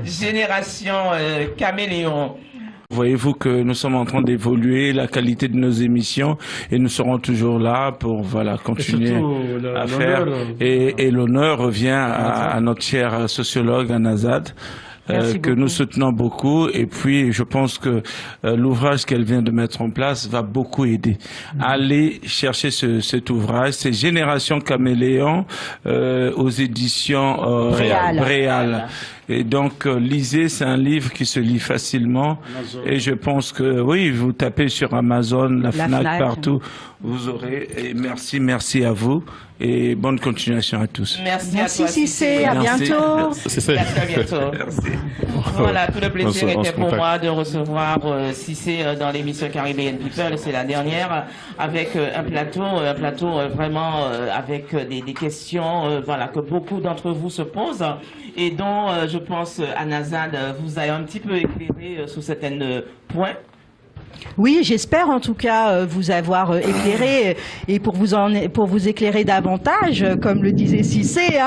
Génération Caméléon. Voyez-vous que nous sommes en train d'évoluer la qualité de nos émissions et nous serons toujours là pour continuer à faire. Et l'honneur revient à notre cher sociologue Anazad. Que nous soutenons beaucoup, et puis je pense que l'ouvrage qu'elle vient de mettre en place va beaucoup aider. Allez chercher cet ouvrage, c'est Génération Caméléon aux éditions Bréal. Et donc, lisez, c'est un livre qui se lit facilement. Amazon. Et je pense que, oui, vous tapez sur Amazon, la Fnac, partout, vous aurez. Et merci à vous. Et bonne continuation à tous. Merci à toi, Cissé. À bientôt. Merci, à bientôt. Merci. Voilà, tout le plaisir était pour moi de recevoir Cissé dans l'émission Caribbean People. C'est la dernière, avec un plateau vraiment avec des questions que beaucoup d'entre vous se posent et dont je pense Anazad vous a un petit peu éclairé sur certains points. Oui, j'espère en tout cas vous avoir éclairé et pour vous éclairer davantage, comme le disait Cissé,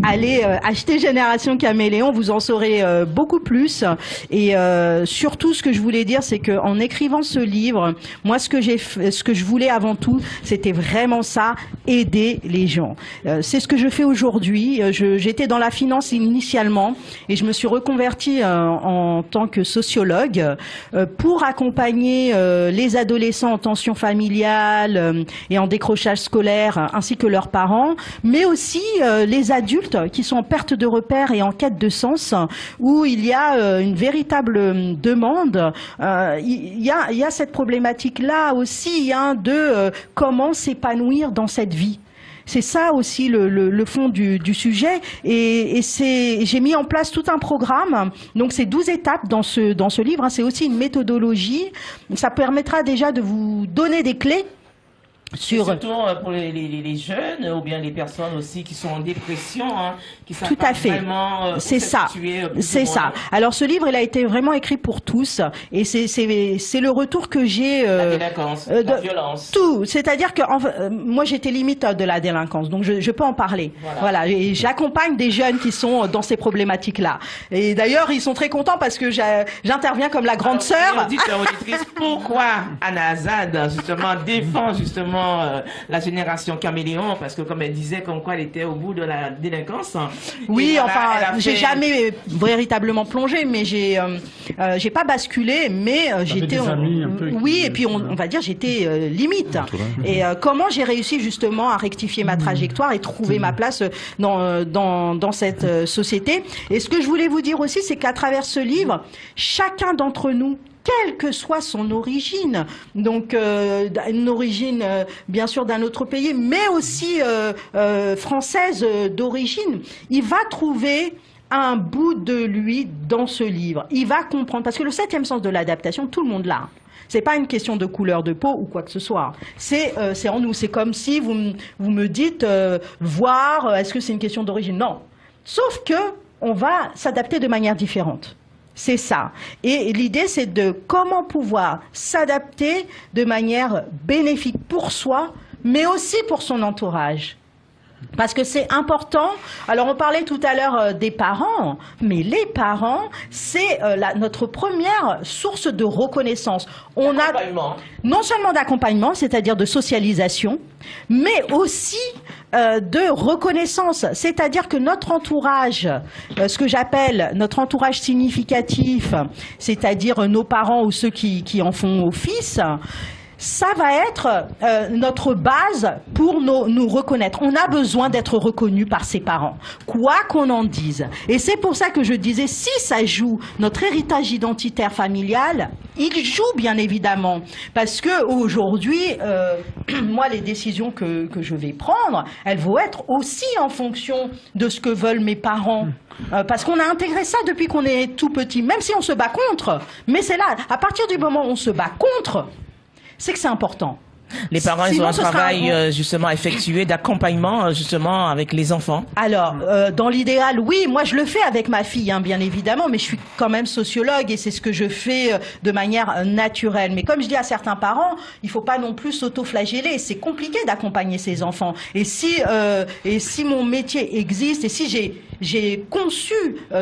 allez acheter Génération Caméléon, vous en saurez beaucoup plus. Et surtout, ce que je voulais dire, c'est que en écrivant ce livre, moi, ce que je voulais avant tout, c'était vraiment ça, aider les gens. C'est ce que je fais aujourd'hui. J'étais dans la finance initialement et je me suis reconvertie en tant que sociologue pour accompagner les adolescents en tension familiale et en décrochage scolaire, ainsi que leurs parents, mais aussi les adultes qui sont en perte de repères et en quête de sens, où il y a une véritable demande. Il y a cette problématique-là aussi de comment s'épanouir dans cette vie. C'est ça aussi le fond du sujet. Et j'ai mis en place tout un programme. Donc c'est 12 étapes dans ce livre. C'est aussi une méthodologie. Ça permettra déjà de vous donner des clés. Surtout pour les jeunes ou bien les personnes aussi qui sont en dépression, qui savent tout à fait. Vraiment c'est ça. C'est ça. Alors ce livre, il a été vraiment écrit pour tous et c'est le retour que j'ai. La délinquance, la violence. Tout. C'est-à-dire que moi j'étais limite de la délinquance, donc je peux en parler. Voilà. Et j'accompagne des jeunes qui sont dans ces problématiques-là. Et d'ailleurs, ils sont très contents parce que j'interviens comme la grande sœur. Auditrice, pourquoi Anazad justement défend justement la génération Caméléon, parce que comme elle disait, comme quoi elle était au bout de la délinquance. Oui, j'ai jamais véritablement plongé, mais j'ai pas basculé, mais j'étais. Oui, et puis on va dire j'étais limite. Et comment j'ai réussi justement à rectifier ma trajectoire et trouver ma place dans cette société. Et ce que je voulais vous dire aussi, c'est qu'à travers ce livre, chacun d'entre nous, quelle que soit son origine, donc une origine bien sûr d'un autre pays, mais aussi française d'origine, il va trouver un bout de lui dans ce livre. Il va comprendre, parce que le 7e sens de l'adaptation, tout le monde l'a. C'est pas une question de couleur de peau ou quoi que ce soit. C'est en nous. C'est comme si vous me dites voir, est-ce que c'est une question d'origine? Non. Sauf que on va s'adapter de manière différente. C'est ça. Et l'idée, c'est de comment pouvoir s'adapter de manière bénéfique pour soi, mais aussi pour son entourage. Parce que c'est important. Alors, on parlait tout à l'heure des parents, mais les parents, c'est notre première source de reconnaissance. On a non seulement d'accompagnement, c'est-à-dire de socialisation, mais aussi de reconnaissance. C'est-à-dire que notre entourage, ce que j'appelle notre entourage significatif, c'est-à-dire nos parents ou ceux qui en font office, ça va être notre base pour nous reconnaître. On a besoin d'être reconnu par ses parents, quoi qu'on en dise. Et c'est pour ça que je disais, si ça joue, notre héritage identitaire familial, il joue bien évidemment. Parce que aujourd'hui, moi, les décisions que je vais prendre, elles vont être aussi en fonction de ce que veulent mes parents. Parce qu'on a intégré ça depuis qu'on est tout petit, même si on se bat contre. Mais c'est là, à partir du moment où on se bat contre, c'est que c'est important. Les parents, ils ont un travail justement effectué d'accompagnement justement avec les enfants. Alors, dans l'idéal, oui, moi je le fais avec ma fille, hein, bien évidemment, mais je suis quand même sociologue et c'est ce que je fais de manière naturelle. Mais comme je dis à certains parents, il faut pas non plus s'auto-flageller. C'est compliqué d'accompagner ses enfants. Et si mon métier existe et si j'ai conçu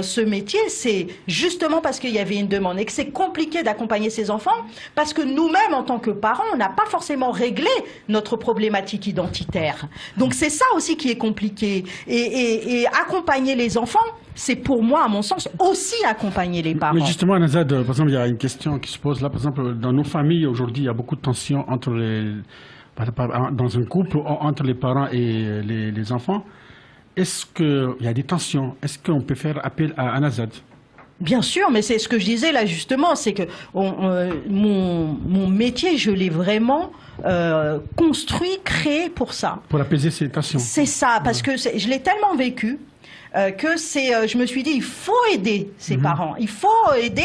ce métier, c'est justement parce qu'il y avait une demande et que c'est compliqué d'accompagner ses enfants parce que nous-mêmes, en tant que parents, on n'a pas forcément réglé notre problématique identitaire. Donc c'est ça aussi qui est compliqué. Et accompagner les enfants, c'est pour moi, à mon sens, aussi accompagner les parents. Mais justement, Nazad, par exemple, il y a une question qui se pose là. Par exemple, dans nos familles, aujourd'hui, il y a beaucoup de tensions entre dans un couple, entre les parents et les enfants. Est-ce qu'il y a des tensions? Est-ce qu'on peut faire appel à Nazad? Bien sûr, mais c'est ce que je disais là justement, c'est que mon métier, je l'ai vraiment construit, créé pour ça. Pour apaiser ces tensions. C'est ça, parce que je l'ai tellement vécu que je me suis dit, il faut aider ses parents, il faut aider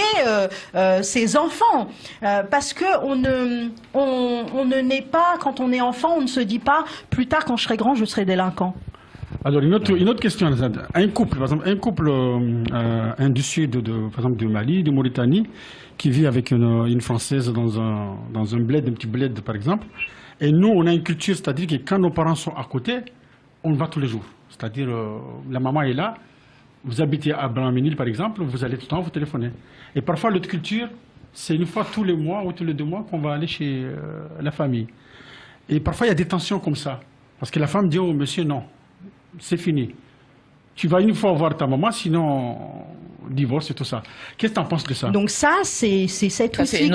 ses enfants, parce que on ne naît pas, quand on est enfant, on ne se dit pas, plus tard quand je serai grand, je serai délinquant. Alors une autre question, un couple, par exemple, un du sud, par exemple de Mali, de Mauritanie, qui vit avec une Française dans un bled, un petit bled par exemple, et nous on a une culture, c'est-à-dire que quand nos parents sont à côté, on va tous les jours, c'est-à-dire la maman est là, vous habitez à Blanc-Ménil par exemple, vous allez tout le temps vous téléphoner, et parfois l'autre culture, c'est une fois tous les mois ou tous les 2 mois qu'on va aller chez la famille, et parfois il y a des tensions comme ça, parce que la femme dit oh monsieur non, c'est fini. Tu vas une fois voir ta maman, sinon divorce et tout ça. Qu'est-ce que tu en penses de ça? Donc ça, c'est cet outil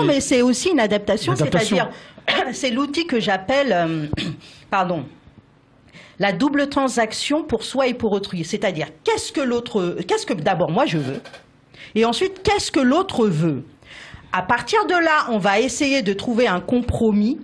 mais c'est aussi une adaptation, c'est-à-dire c'est l'outil que j'appelle, la double transaction pour soi et pour autrui. C'est-à-dire qu'est-ce que d'abord moi je veux, et ensuite qu'est-ce que l'autre veut. À partir de là, on va essayer de trouver un compromis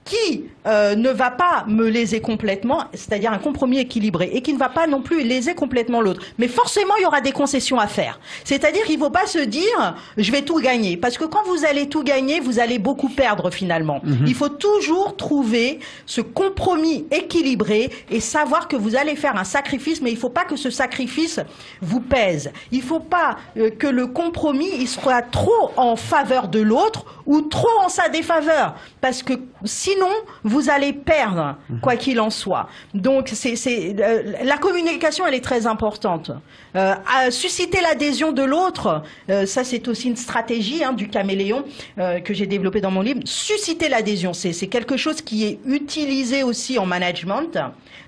qui ne va pas me léser complètement, c'est-à-dire un compromis équilibré, et qui ne va pas non plus léser complètement l'autre. Mais forcément, il y aura des concessions à faire. C'est-à-dire qu'il ne faut pas se dire « je vais tout gagner », parce que quand vous allez tout gagner, vous allez beaucoup perdre finalement. Il faut toujours trouver ce compromis équilibré et savoir que vous allez faire un sacrifice, mais il ne faut pas que ce sacrifice vous pèse. Il ne faut pas que le compromis il soit trop en faveur de l'autre ou trop en sa défaveur, parce que sinon, vous allez perdre, quoi qu'il en soit. Donc, la communication, elle est très importante. Susciter l'adhésion de l'autre, ça c'est aussi une stratégie du caméléon que j'ai développée dans mon livre. Susciter l'adhésion, c'est quelque chose qui est utilisé aussi en management,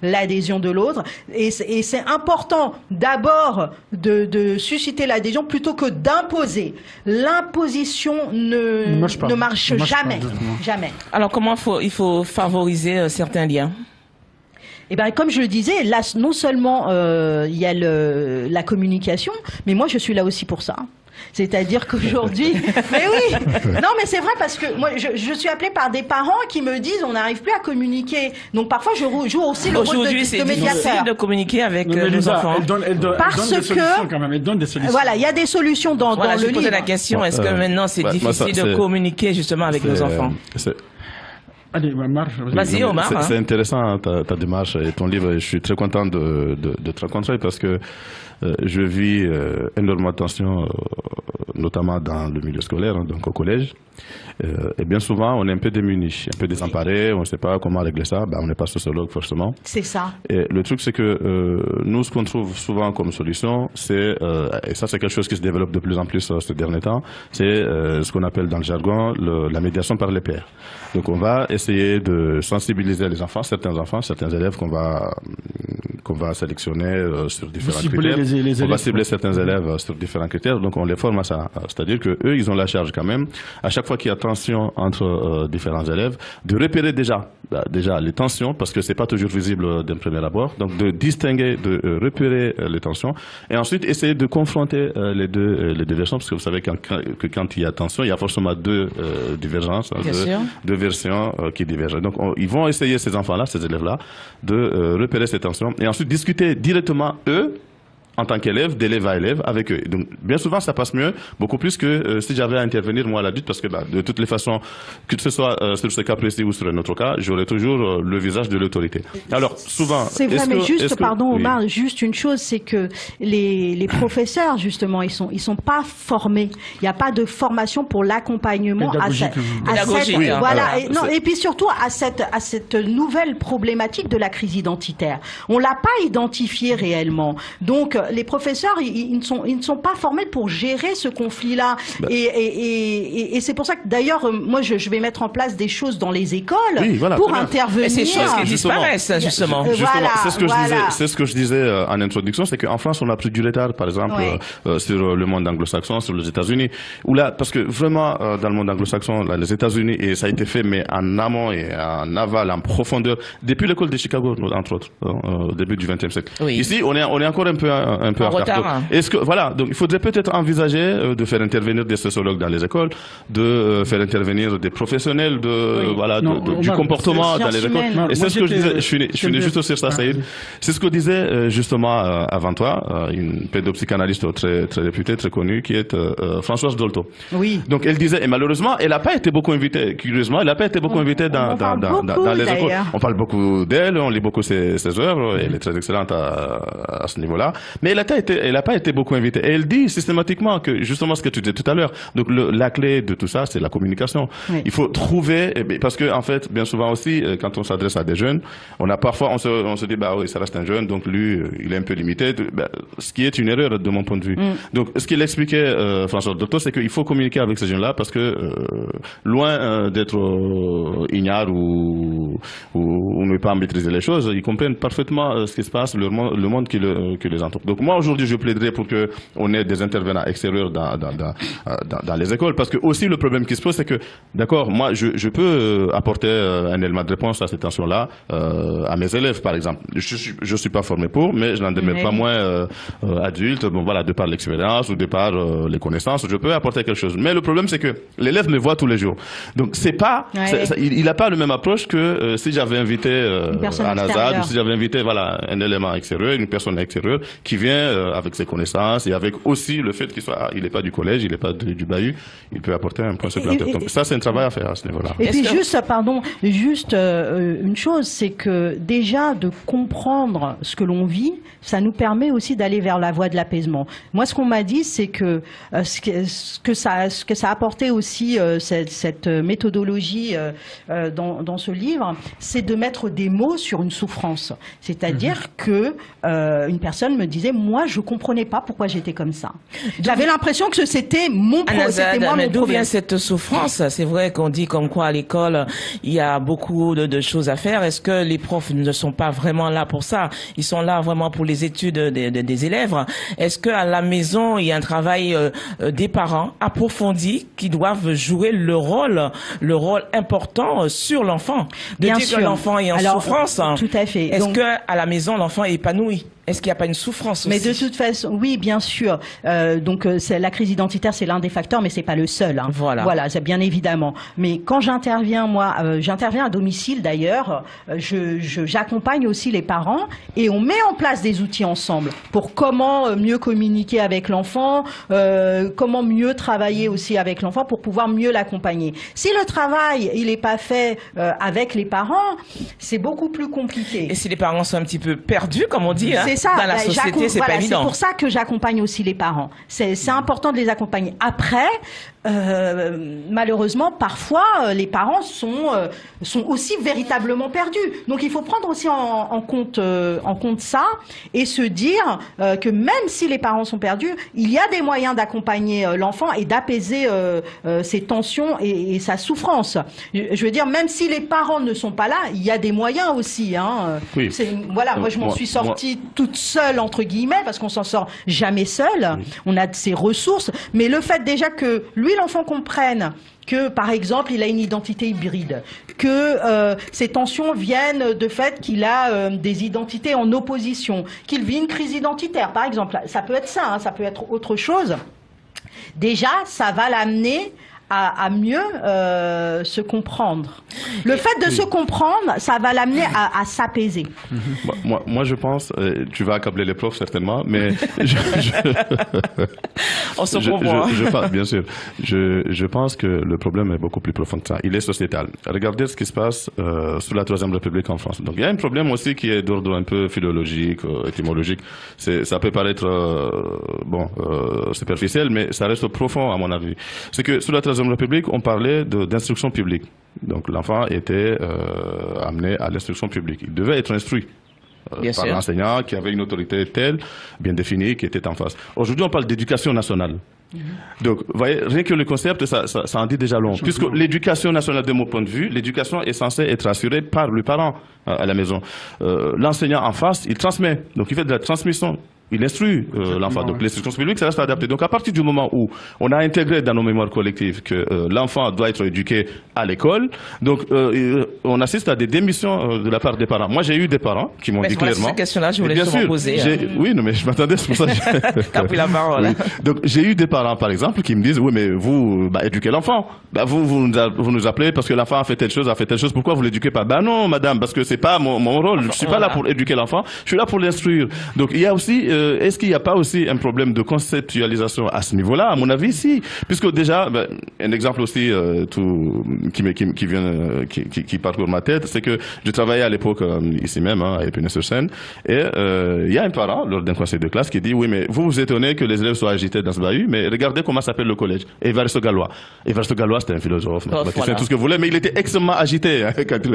l'adhésion de l'autre. Et c'est important d'abord de susciter l'adhésion plutôt que d'imposer. L'imposition ne marche jamais. Jamais. Alors, comment il faut favoriser certains liens? Eh ben, comme je le disais, là, non seulement il y a la communication, mais moi, je suis là aussi pour ça. C'est-à-dire qu'aujourd'hui, mais oui, non, mais c'est vrai parce que moi, je suis appelée par des parents qui me disent on n'arrive plus à communiquer. Donc parfois, je joue aussi le rôle de médiateur. Aujourd'hui, c'est difficile de communiquer avec nos enfants. Elle donne des solutions quand même. Elle donne des solutions. Voilà, il y a des solutions dans le livre. Je posais la question, est-ce que maintenant c'est difficile de communiquer justement avec nos enfants? Allez, vas-y, Omar. C'est intéressant ta démarche et ton livre. Je suis très content de te rencontrer parce que je vis énormément de tensions, notamment dans le milieu scolaire, donc au collège. Et bien souvent, on est un peu démunis, un peu désemparés, on ne sait pas comment régler ça. On n'est pas sociologue forcément. C'est ça. Et le truc, c'est que nous, ce qu'on trouve souvent comme solution, c'est, et ça c'est quelque chose qui se développe de plus en plus ces derniers temps, c'est ce qu'on appelle dans le jargon la médiation par les pairs. Donc on va essayer de sensibiliser les enfants, certains élèves qu'on va sélectionner sur différents critères. on va cibler certains élèves sur différents critères, donc on les forme à ça. C'est-à-dire que eux, ils ont la charge quand même, à chaque fois qu'il y a tension entre différents élèves, de repérer déjà les tensions, parce que c'est pas toujours visible d'un premier abord, donc de distinguer, de repérer les tensions, et ensuite essayer de confronter les deux versions, parce que vous savez que quand il y a tension, il y a forcément deux divergences, deux versions qui divergent. Donc ils vont essayer, ces enfants-là, ces élèves-là, de repérer ces tensions, et ensuite discuter directement, eux, en tant qu'élève, d'élève à élève, avec eux. Donc, bien souvent, ça passe mieux, beaucoup plus que si j'avais à intervenir, moi, l'adulte, parce que de toutes les façons, que ce soit sur ce cas précis ou sur un autre cas, j'aurai toujours le visage de l'autorité. Alors, souvent... C'est vrai, mais juste, pardon, Omar, juste une chose, c'est que les professeurs, justement, ils sont pas formés. Il n'y a pas de formation pour l'accompagnement à cette... Voilà. Et puis surtout, à cette nouvelle problématique de la crise identitaire. On l'a pas identifiée réellement. Donc, les professeurs, ils ne sont pas formés pour gérer ce conflit-là. Et c'est pour ça que, d'ailleurs, moi, je vais mettre en place des choses dans les écoles pour intervenir. Et ces choses qui disparaissent, justement. C'est ce que je disais en introduction, c'est qu'en France, on a pris du retard, par exemple, sur le monde anglo-saxon, sur les États-Unis. Parce que vraiment, dans le monde anglo-saxon, les États-Unis, et ça a été fait, mais en amont et en aval, en profondeur, depuis l'école de Chicago, entre autres, au début du XXe siècle. Ici, on est encore un peu en retard. Donc il faudrait peut-être envisager de faire intervenir des sociologues dans les écoles, de faire intervenir des professionnels du comportement dans les écoles. Et c'est ce que je disais, je finis juste sur ça, Saïd. C'est ce que disait justement avant toi, une pédopsychanalyste très, très réputée, très connue, qui est Françoise Dolto. Oui. Donc elle disait, et malheureusement, elle n'a pas été beaucoup invitée, curieusement, elle n'a pas été beaucoup invitée dans les écoles. On parle beaucoup d'elle, on lit beaucoup ses œuvres, elle est très excellente à ce niveau-là. Mais elle n'a pas été beaucoup invitée. Et elle dit systématiquement que, justement, ce que tu disais tout à l'heure, donc la clé de tout ça, c'est la communication. Oui. Il faut trouver, parce que, en fait, bien souvent aussi, quand on s'adresse à des jeunes, on se dit, bah oui, ça reste un jeune, donc lui, il est un peu limité, ce qui est une erreur de mon point de vue. Donc, ce qu'il expliquait, François Dolto, c'est qu'il faut communiquer avec ces jeunes-là, parce que, loin d'être ignares ou ne pas maîtriser les choses, ils comprennent parfaitement ce qui se passe, le monde qui les entoure. Donc moi aujourd'hui je plaiderais pour que on ait des intervenants extérieurs dans les écoles, parce que aussi le problème qui se pose c'est que d'accord, moi je peux apporter un élément de réponse à cette tension-là à mes élèves par exemple. Je suis pas formé pour, mais je n'en demeure pas moins adulte, de par l'expérience ou de par les connaissances, je peux apporter quelque chose. Mais le problème c'est que l'élève me voit tous les jours. Donc c'est pas il n'a pas la même approche que si j'avais invité un Azad ou si j'avais invité un élément extérieur, une personne extérieure qui vient avec ses connaissances et avec aussi le fait il n'est pas du collège, il n'est pas du bahut, il peut apporter un point supplémentaire. Donc ça, c'est un travail à faire à ce niveau-là. Et puis juste une chose, c'est que déjà de comprendre ce que l'on vit, ça nous permet aussi d'aller vers la voie de l'apaisement. Moi, ce qu'on m'a dit, c'est que ce que ça a apporté aussi cette méthodologie dans ce livre, c'est de mettre des mots sur une souffrance. C'est-à-dire que une personne me disait, moi, je comprenais pas pourquoi j'étais comme ça. J'avais l'impression que c'était mon problème. D'où vient cette souffrance? C'est vrai qu'on dit comme quoi à l'école, il y a beaucoup de choses à faire. Est-ce que les profs ne sont pas vraiment là pour ça? Ils sont là vraiment pour les études des élèves. Est-ce qu'à la maison, il y a un travail des parents approfondi qui doivent jouer le rôle important sur l'enfant? Bien sûr. Que l'enfant est en souffrance. Tout à fait. Est-ce qu'à la maison, l'enfant est épanoui? Est-ce qu'il n'y a pas une souffrance aussi? Mais de toute façon, oui, bien sûr. La crise identitaire, c'est l'un des facteurs, mais c'est pas le seul. Hein. Voilà, c'est bien évidemment. Mais quand j'interviens, moi, j'interviens à domicile d'ailleurs. J'accompagne aussi les parents et on met en place des outils ensemble pour comment mieux communiquer avec l'enfant, comment mieux travailler aussi avec l'enfant pour pouvoir mieux l'accompagner. Si le travail il n'est pas fait avec les parents, c'est beaucoup plus compliqué. Et si les parents sont un petit peu perdus, comme on dit, c'est ça. Dans la société, c'est pas évident. C'est pour ça que j'accompagne aussi les parents. C'est important de les accompagner. Après, malheureusement, parfois, les parents sont aussi véritablement perdus. Donc, il faut prendre aussi en compte ça et se dire que même si les parents sont perdus, il y a des moyens d'accompagner l'enfant et d'apaiser ses tensions et sa souffrance. Je veux dire, même si les parents ne sont pas là, il y a des moyens aussi. Hein. Oui. Voilà, moi, je m'en suis sortie toute seule, entre guillemets, parce qu'on s'en sort jamais seul. Oui. On a ses ressources. Mais le fait déjà que lui, l'enfant comprenne que, par exemple, il a une identité hybride, que ces tensions viennent de fait qu'il a des identités en opposition, qu'il vit une crise identitaire, par exemple. Ça peut être ça, hein, ça peut être autre chose. Déjà, ça va l'amener à mieux se comprendre. Le fait de se comprendre, ça va l'amener à s'apaiser. Moi, je pense, tu vas accabler les profs certainement, mais on se comprend. Bien sûr. Je pense que le problème est beaucoup plus profond que ça. Il est sociétal. Regardez ce qui se passe sous la Troisième République en France. Donc il y a un problème aussi qui est d'ordre un peu philologique, étymologique. Ça peut paraître superficiel, mais ça reste profond à mon avis. C'est que sous la Troisième République, on parlait d'instruction publique. Donc l'enfant était amené à l'instruction publique. Il devait être instruit par l'enseignant qui avait une autorité telle, bien définie, qui était en face. Aujourd'hui, on parle d'éducation nationale. Donc, vous voyez, rien que le concept, ça en dit déjà long. Puisque l'éducation nationale, de mon point de vue, l'éducation est censée être assurée par le parent à la maison. L'enseignant en face, il transmet. Donc, il fait de la transmission. Il instruit l'enfant. Donc l'instruction publique, ça reste adapté. Donc à partir du moment où on a intégré dans nos mémoires collectives que l'enfant doit être éduqué à l'école, donc on assiste à des démissions de la part des parents. Moi, j'ai eu des parents qui m'ont dit clairement... Cette question-là, je voulais te poser. Oui, non, mais je m'attendais, c'est pour ça que... T'as pris la parole. Oui. Donc j'ai eu des parents, par exemple, qui me disent, oui, mais vous, éduquez l'enfant. Vous nous appelez parce que l'enfant a fait telle chose, pourquoi vous l'éduquez pas? Non, madame, parce que c'est pas mon rôle. Je suis pas là pour éduquer l'enfant, je suis là pour l'instruire. Donc il y a aussi... est-ce qu'il n'y a pas aussi un problème de conceptualisation à ce niveau-là? À mon avis, si. Puisque déjà, un exemple aussi qui parcourt ma tête, c'est que je travaillais à l'époque ici même, à Épinay-sur-Seine, et il y a un parent, lors d'un conseil de classe, qui dit, oui, mais vous vous étonnez que les élèves soient agités dans ce bahut, mais regardez comment s'appelle le collège. Évariste Galois. Évariste Galois, c'était un philosophe, mathématicien, tout ce que vous voulez, mais il était extrêmement agité quand il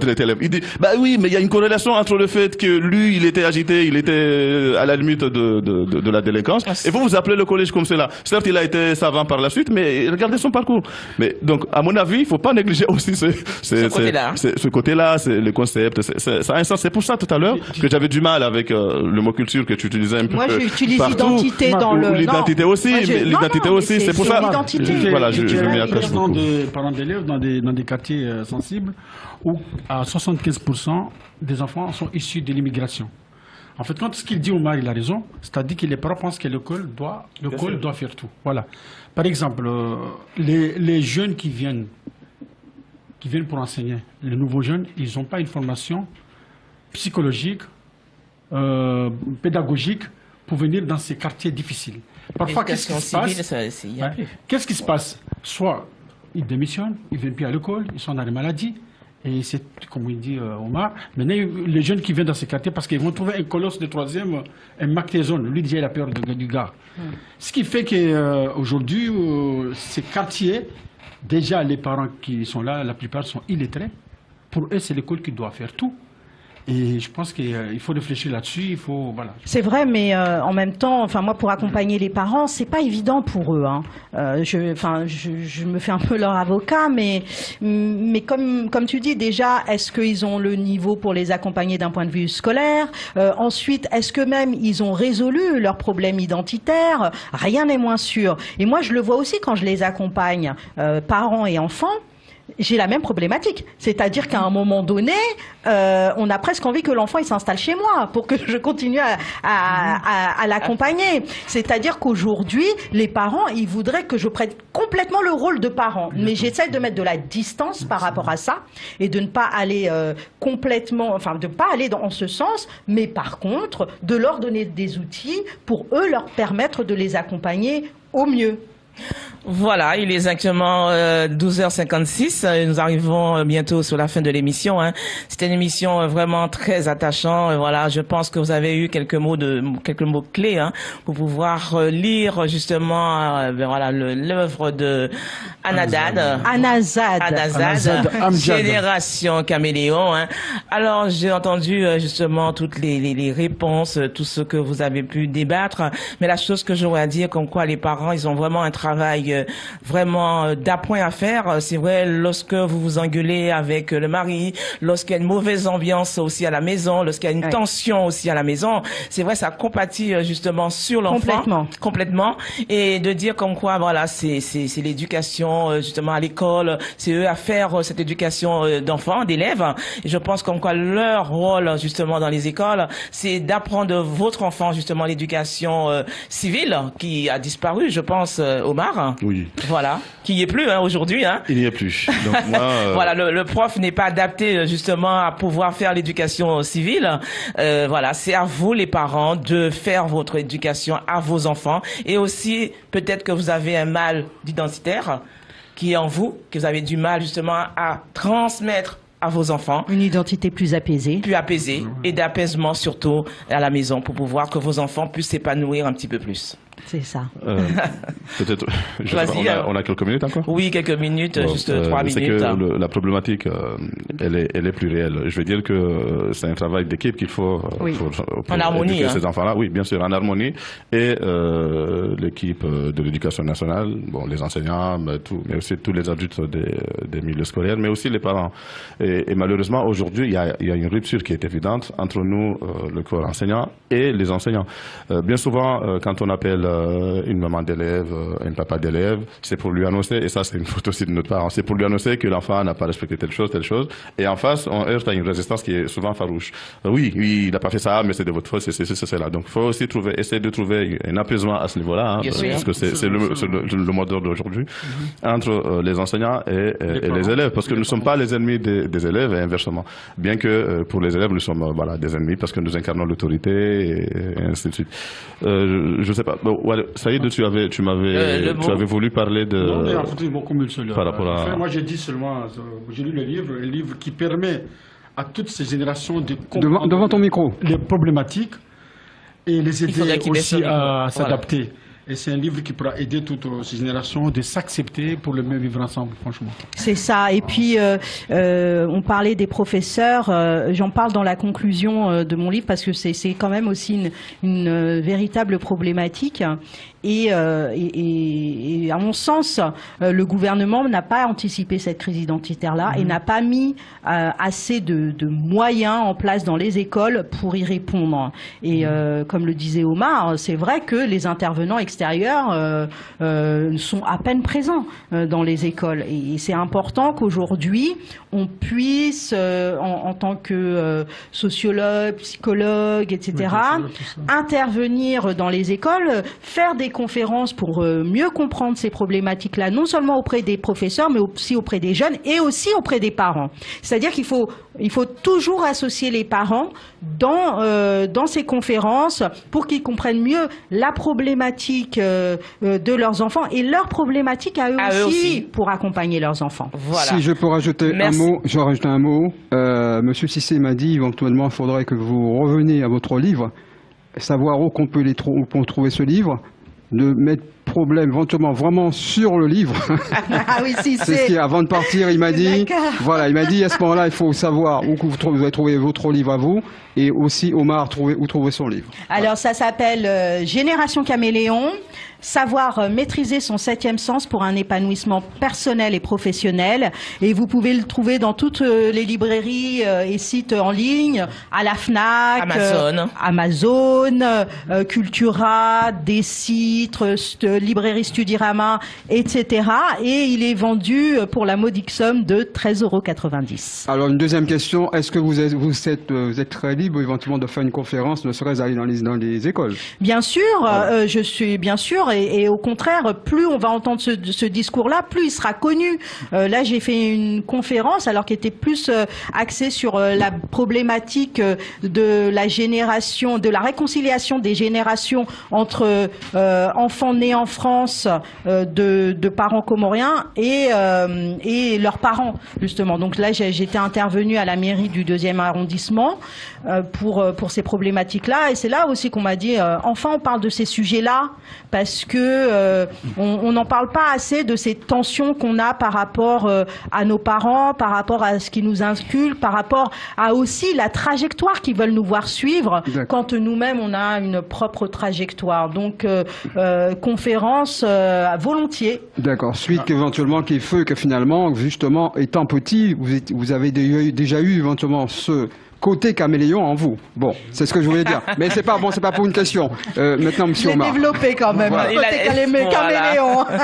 était élève. Il dit, oui, mais il y a une corrélation entre le fait que lui, il était agité, il était à la limite de la délinquance. Et vous appelez le collège comme cela. Certes, il a été savant par la suite, mais regardez son parcours. Mais donc, à mon avis, il ne faut pas négliger aussi ce côté-là, le concept. Ça a un sens. C'est pour ça, tout à l'heure, que j'avais du mal avec le mot culture que tu utilisais un peu. Moi, j'utilise l'identité dans le... L'identité aussi. L'identité aussi, c'est pour ça. Voilà, je m'y attache beaucoup. De parents d'élèves dans des quartiers sensibles où à 75% des enfants sont issus de l'immigration. En fait, quand ce qu'il dit Omar, il a raison, c'est-à-dire que les parents pensent que l'école doit faire tout. Voilà. Par exemple, les jeunes qui viennent pour enseigner, les nouveaux jeunes, ils n'ont pas une formation psychologique, pédagogique pour venir dans ces quartiers difficiles. Parfois, qu'est-ce qui se passe? Qu'est-ce qui se passe? Soit ils démissionnent, ils ne viennent plus à l'école, ils sont dans les maladies. Et c'est, comme il dit Omar, maintenant les jeunes qui viennent dans ces quartiers, parce qu'ils vont trouver un colosse de troisième, un Mactézone, lui déjà il a peur du gars. Ce qui fait qu'aujourd'hui, ces quartiers, déjà les parents qui sont là, la plupart sont illettrés. Pour eux, c'est l'école qui doit faire tout. Et je pense qu'il faut réfléchir là-dessus, voilà. C'est vrai, mais en même temps, moi, pour accompagner les parents, c'est pas évident pour eux. Hein. Je me fais un peu leur avocat, mais comme tu dis déjà, est-ce qu'ils ont le niveau pour les accompagner d'un point de vue scolaire? Ensuite, est-ce que même ils ont résolu leurs problèmes identitaires? Rien n'est moins sûr. Et moi, je le vois aussi quand je les accompagne, parents et enfants. J'ai la même problématique, c'est-à-dire qu'à un moment donné, on a presque envie que l'enfant il s'installe chez moi pour que je continue à l'accompagner. C'est-à-dire qu'aujourd'hui, les parents, ils voudraient que je prenne complètement le rôle de parent, mais j'essaie de mettre de la distance par rapport à ça et de ne pas aller de ne pas aller dans ce sens, mais par contre, de leur donner des outils pour eux leur permettre de les accompagner au mieux. Voilà, il est exactement 12h56. Nous arrivons bientôt sur la fin de l'émission. Hein. C'était une émission vraiment très attachante. Voilà, je pense que vous avez eu quelques mots clés hein, pour pouvoir lire justement voilà l'œuvre de Anazad, Génération Caméléon. Hein. Alors j'ai entendu justement toutes les réponses, tout ce que vous avez pu débattre. Mais la chose que j'aurais à dire, comme quoi les parents, ils ont vraiment un travail vraiment d'appoint à faire. C'est vrai, lorsque vous vous engueulez avec le mari, lorsqu'il y a une mauvaise ambiance aussi à la maison, lorsqu'il y a une tension aussi à la maison, c'est vrai, ça compatit justement sur l'enfant. Complètement. Et de dire comme quoi, voilà, c'est l'éducation justement à l'école, c'est eux à faire cette éducation d'enfants, d'élèves. Et je pense comme quoi leur rôle justement dans les écoles, c'est d'apprendre votre enfant justement l'éducation civile qui a disparu, je pense, Omar. Oui. Voilà, qui n'y est plus hein, aujourd'hui. Hein. Il n'y est plus. Donc, moi, voilà, le prof n'est pas adapté justement à pouvoir faire l'éducation civile. Voilà, c'est à vous les parents de faire votre éducation à vos enfants. Et aussi, peut-être que vous avez un mal d'identitaire qui est en vous, que vous avez du mal justement à transmettre à vos enfants. Une identité plus apaisée. Plus apaisée et d'apaisement surtout à la maison pour pouvoir que vos enfants puissent s'épanouir un petit peu plus. C'est ça. Peut-être. On a quelques minutes encore. Oui, quelques minutes, bon, juste 3 minutes. C'est que la problématique, elle est plus réelle. Je veux dire que c'est un travail d'équipe qu'il faut pour en harmonie, éduquer ces enfants-là. Oui, bien sûr, en harmonie. Et l'équipe de l'éducation nationale, bon, les enseignants, mais aussi tous les adultes des milieux scolaires, mais aussi les parents. Et malheureusement, aujourd'hui, il y a une rupture qui est évidente entre nous, le corps enseignant, et les enseignants. Bien souvent, quand on appelle une maman d'élève, un papa d'élève, c'est pour lui annoncer, et ça c'est une faute aussi de notre part, c'est pour lui annoncer que l'enfant n'a pas respecté telle chose, et en face on heurte à une résistance qui est souvent farouche. Oui, il n'a pas fait ça, mais c'est de votre faute, c'est là. Donc il faut aussi essayer de trouver un apaisement à ce niveau-là, hein, parce que c'est le mot d'ordre d'aujourd'hui, entre les enseignants et les élèves, parce que nous ne sommes pas les ennemis des élèves, et inversement. Bien que pour les élèves, nous sommes des ennemis, parce que nous incarnons l'autorité, et ainsi de suite. Je ne sais pas. Bon, Saïd, tu avais voulu parler de... Non, mais en fait, c'est beaucoup mieux celui-là. Par rapport à... Moi, j'ai dit seulement, j'ai lu le livre, un livre qui permet à toutes ces générations de comprendre devant ton micro les problématiques et les aider aussi à s'adapter. Voilà. Et c'est un livre qui pourra aider toutes ces générations de s'accepter pour le mieux vivre ensemble, franchement. C'est ça. Et puis, on parlait des professeurs. J'en parle dans la conclusion de mon livre parce que c'est quand même aussi une véritable problématique. Et à mon sens, le gouvernement n'a pas anticipé cette crise identitaire-là et n'a pas mis assez de moyens en place dans les écoles pour y répondre. Et comme le disait Omar, c'est vrai que les intervenants extérieurs sont à peine présents dans les écoles. Et c'est important qu'aujourd'hui, on puisse, en tant que sociologue, psychologue, etc., intervenir dans les écoles, faire des conférences pour mieux comprendre ces problématiques-là, non seulement auprès des professeurs, mais aussi auprès des jeunes et aussi auprès des parents. C'est-à-dire qu'il faut toujours associer les parents dans ces conférences pour qu'ils comprennent mieux la problématique de leurs enfants et leurs problématiques à eux aussi pour accompagner leurs enfants. Voilà. Si je peux rajouter un mot, Monsieur Cissé m'a dit éventuellement il faudrait que vous reveniez à votre livre, savoir où on peut trouver ce livre, de mettre problème éventuellement vraiment sur le livre. Ah oui, si, c'est ce qui, avant de partir, il m'a dit, voilà, il m'a dit à ce moment-là, il faut savoir où vous allez trouver votre livre à vous, et aussi Omar, où trouver son livre. Alors ça s'appelle Génération Caméléon, savoir maîtriser son 7e sens pour un épanouissement personnel et professionnel. Et vous pouvez le trouver dans toutes les librairies et sites en ligne, à la Fnac, Amazon, Cultura, Décitre, librairie Studirama, etc. Et il est vendu pour la modique somme de 13,90 €. Alors une deuxième question, est-ce que vous êtes très libre éventuellement de faire une conférence, ne serait-ce aller dans les écoles? Bien sûr, je suis bien sûr. tort, et au contraire, plus on va entendre ce discours-là, plus il sera connu. Là, j'ai fait une conférence, alors qui était plus axée sur la problématique de la génération, de la réconciliation des générations entre enfants nés en France de parents comoriens et leurs parents, justement. Donc là, j'étais intervenue à la mairie du 2e arrondissement pour ces problématiques-là, et c'est là aussi qu'on m'a dit enfin on parle de ces sujets-là, parce que on n'en parle pas assez de ces tensions qu'on a par rapport à nos parents, par rapport à ce qu'ils nous inculquent, par rapport à aussi la trajectoire qu'ils veulent nous voir suivre quand nous-mêmes on a une propre trajectoire. Donc conférence volontiers. D'accord. Suite éventuellement qui fait que finalement, justement, étant petit, vous avez déjà eu éventuellement ce côté caméléon en vous. Bon, c'est ce que je voulais dire. Mais c'est pas pour une question. Maintenant, monsieur Omar. J'ai développé quand même. Voilà. Côté caméléon.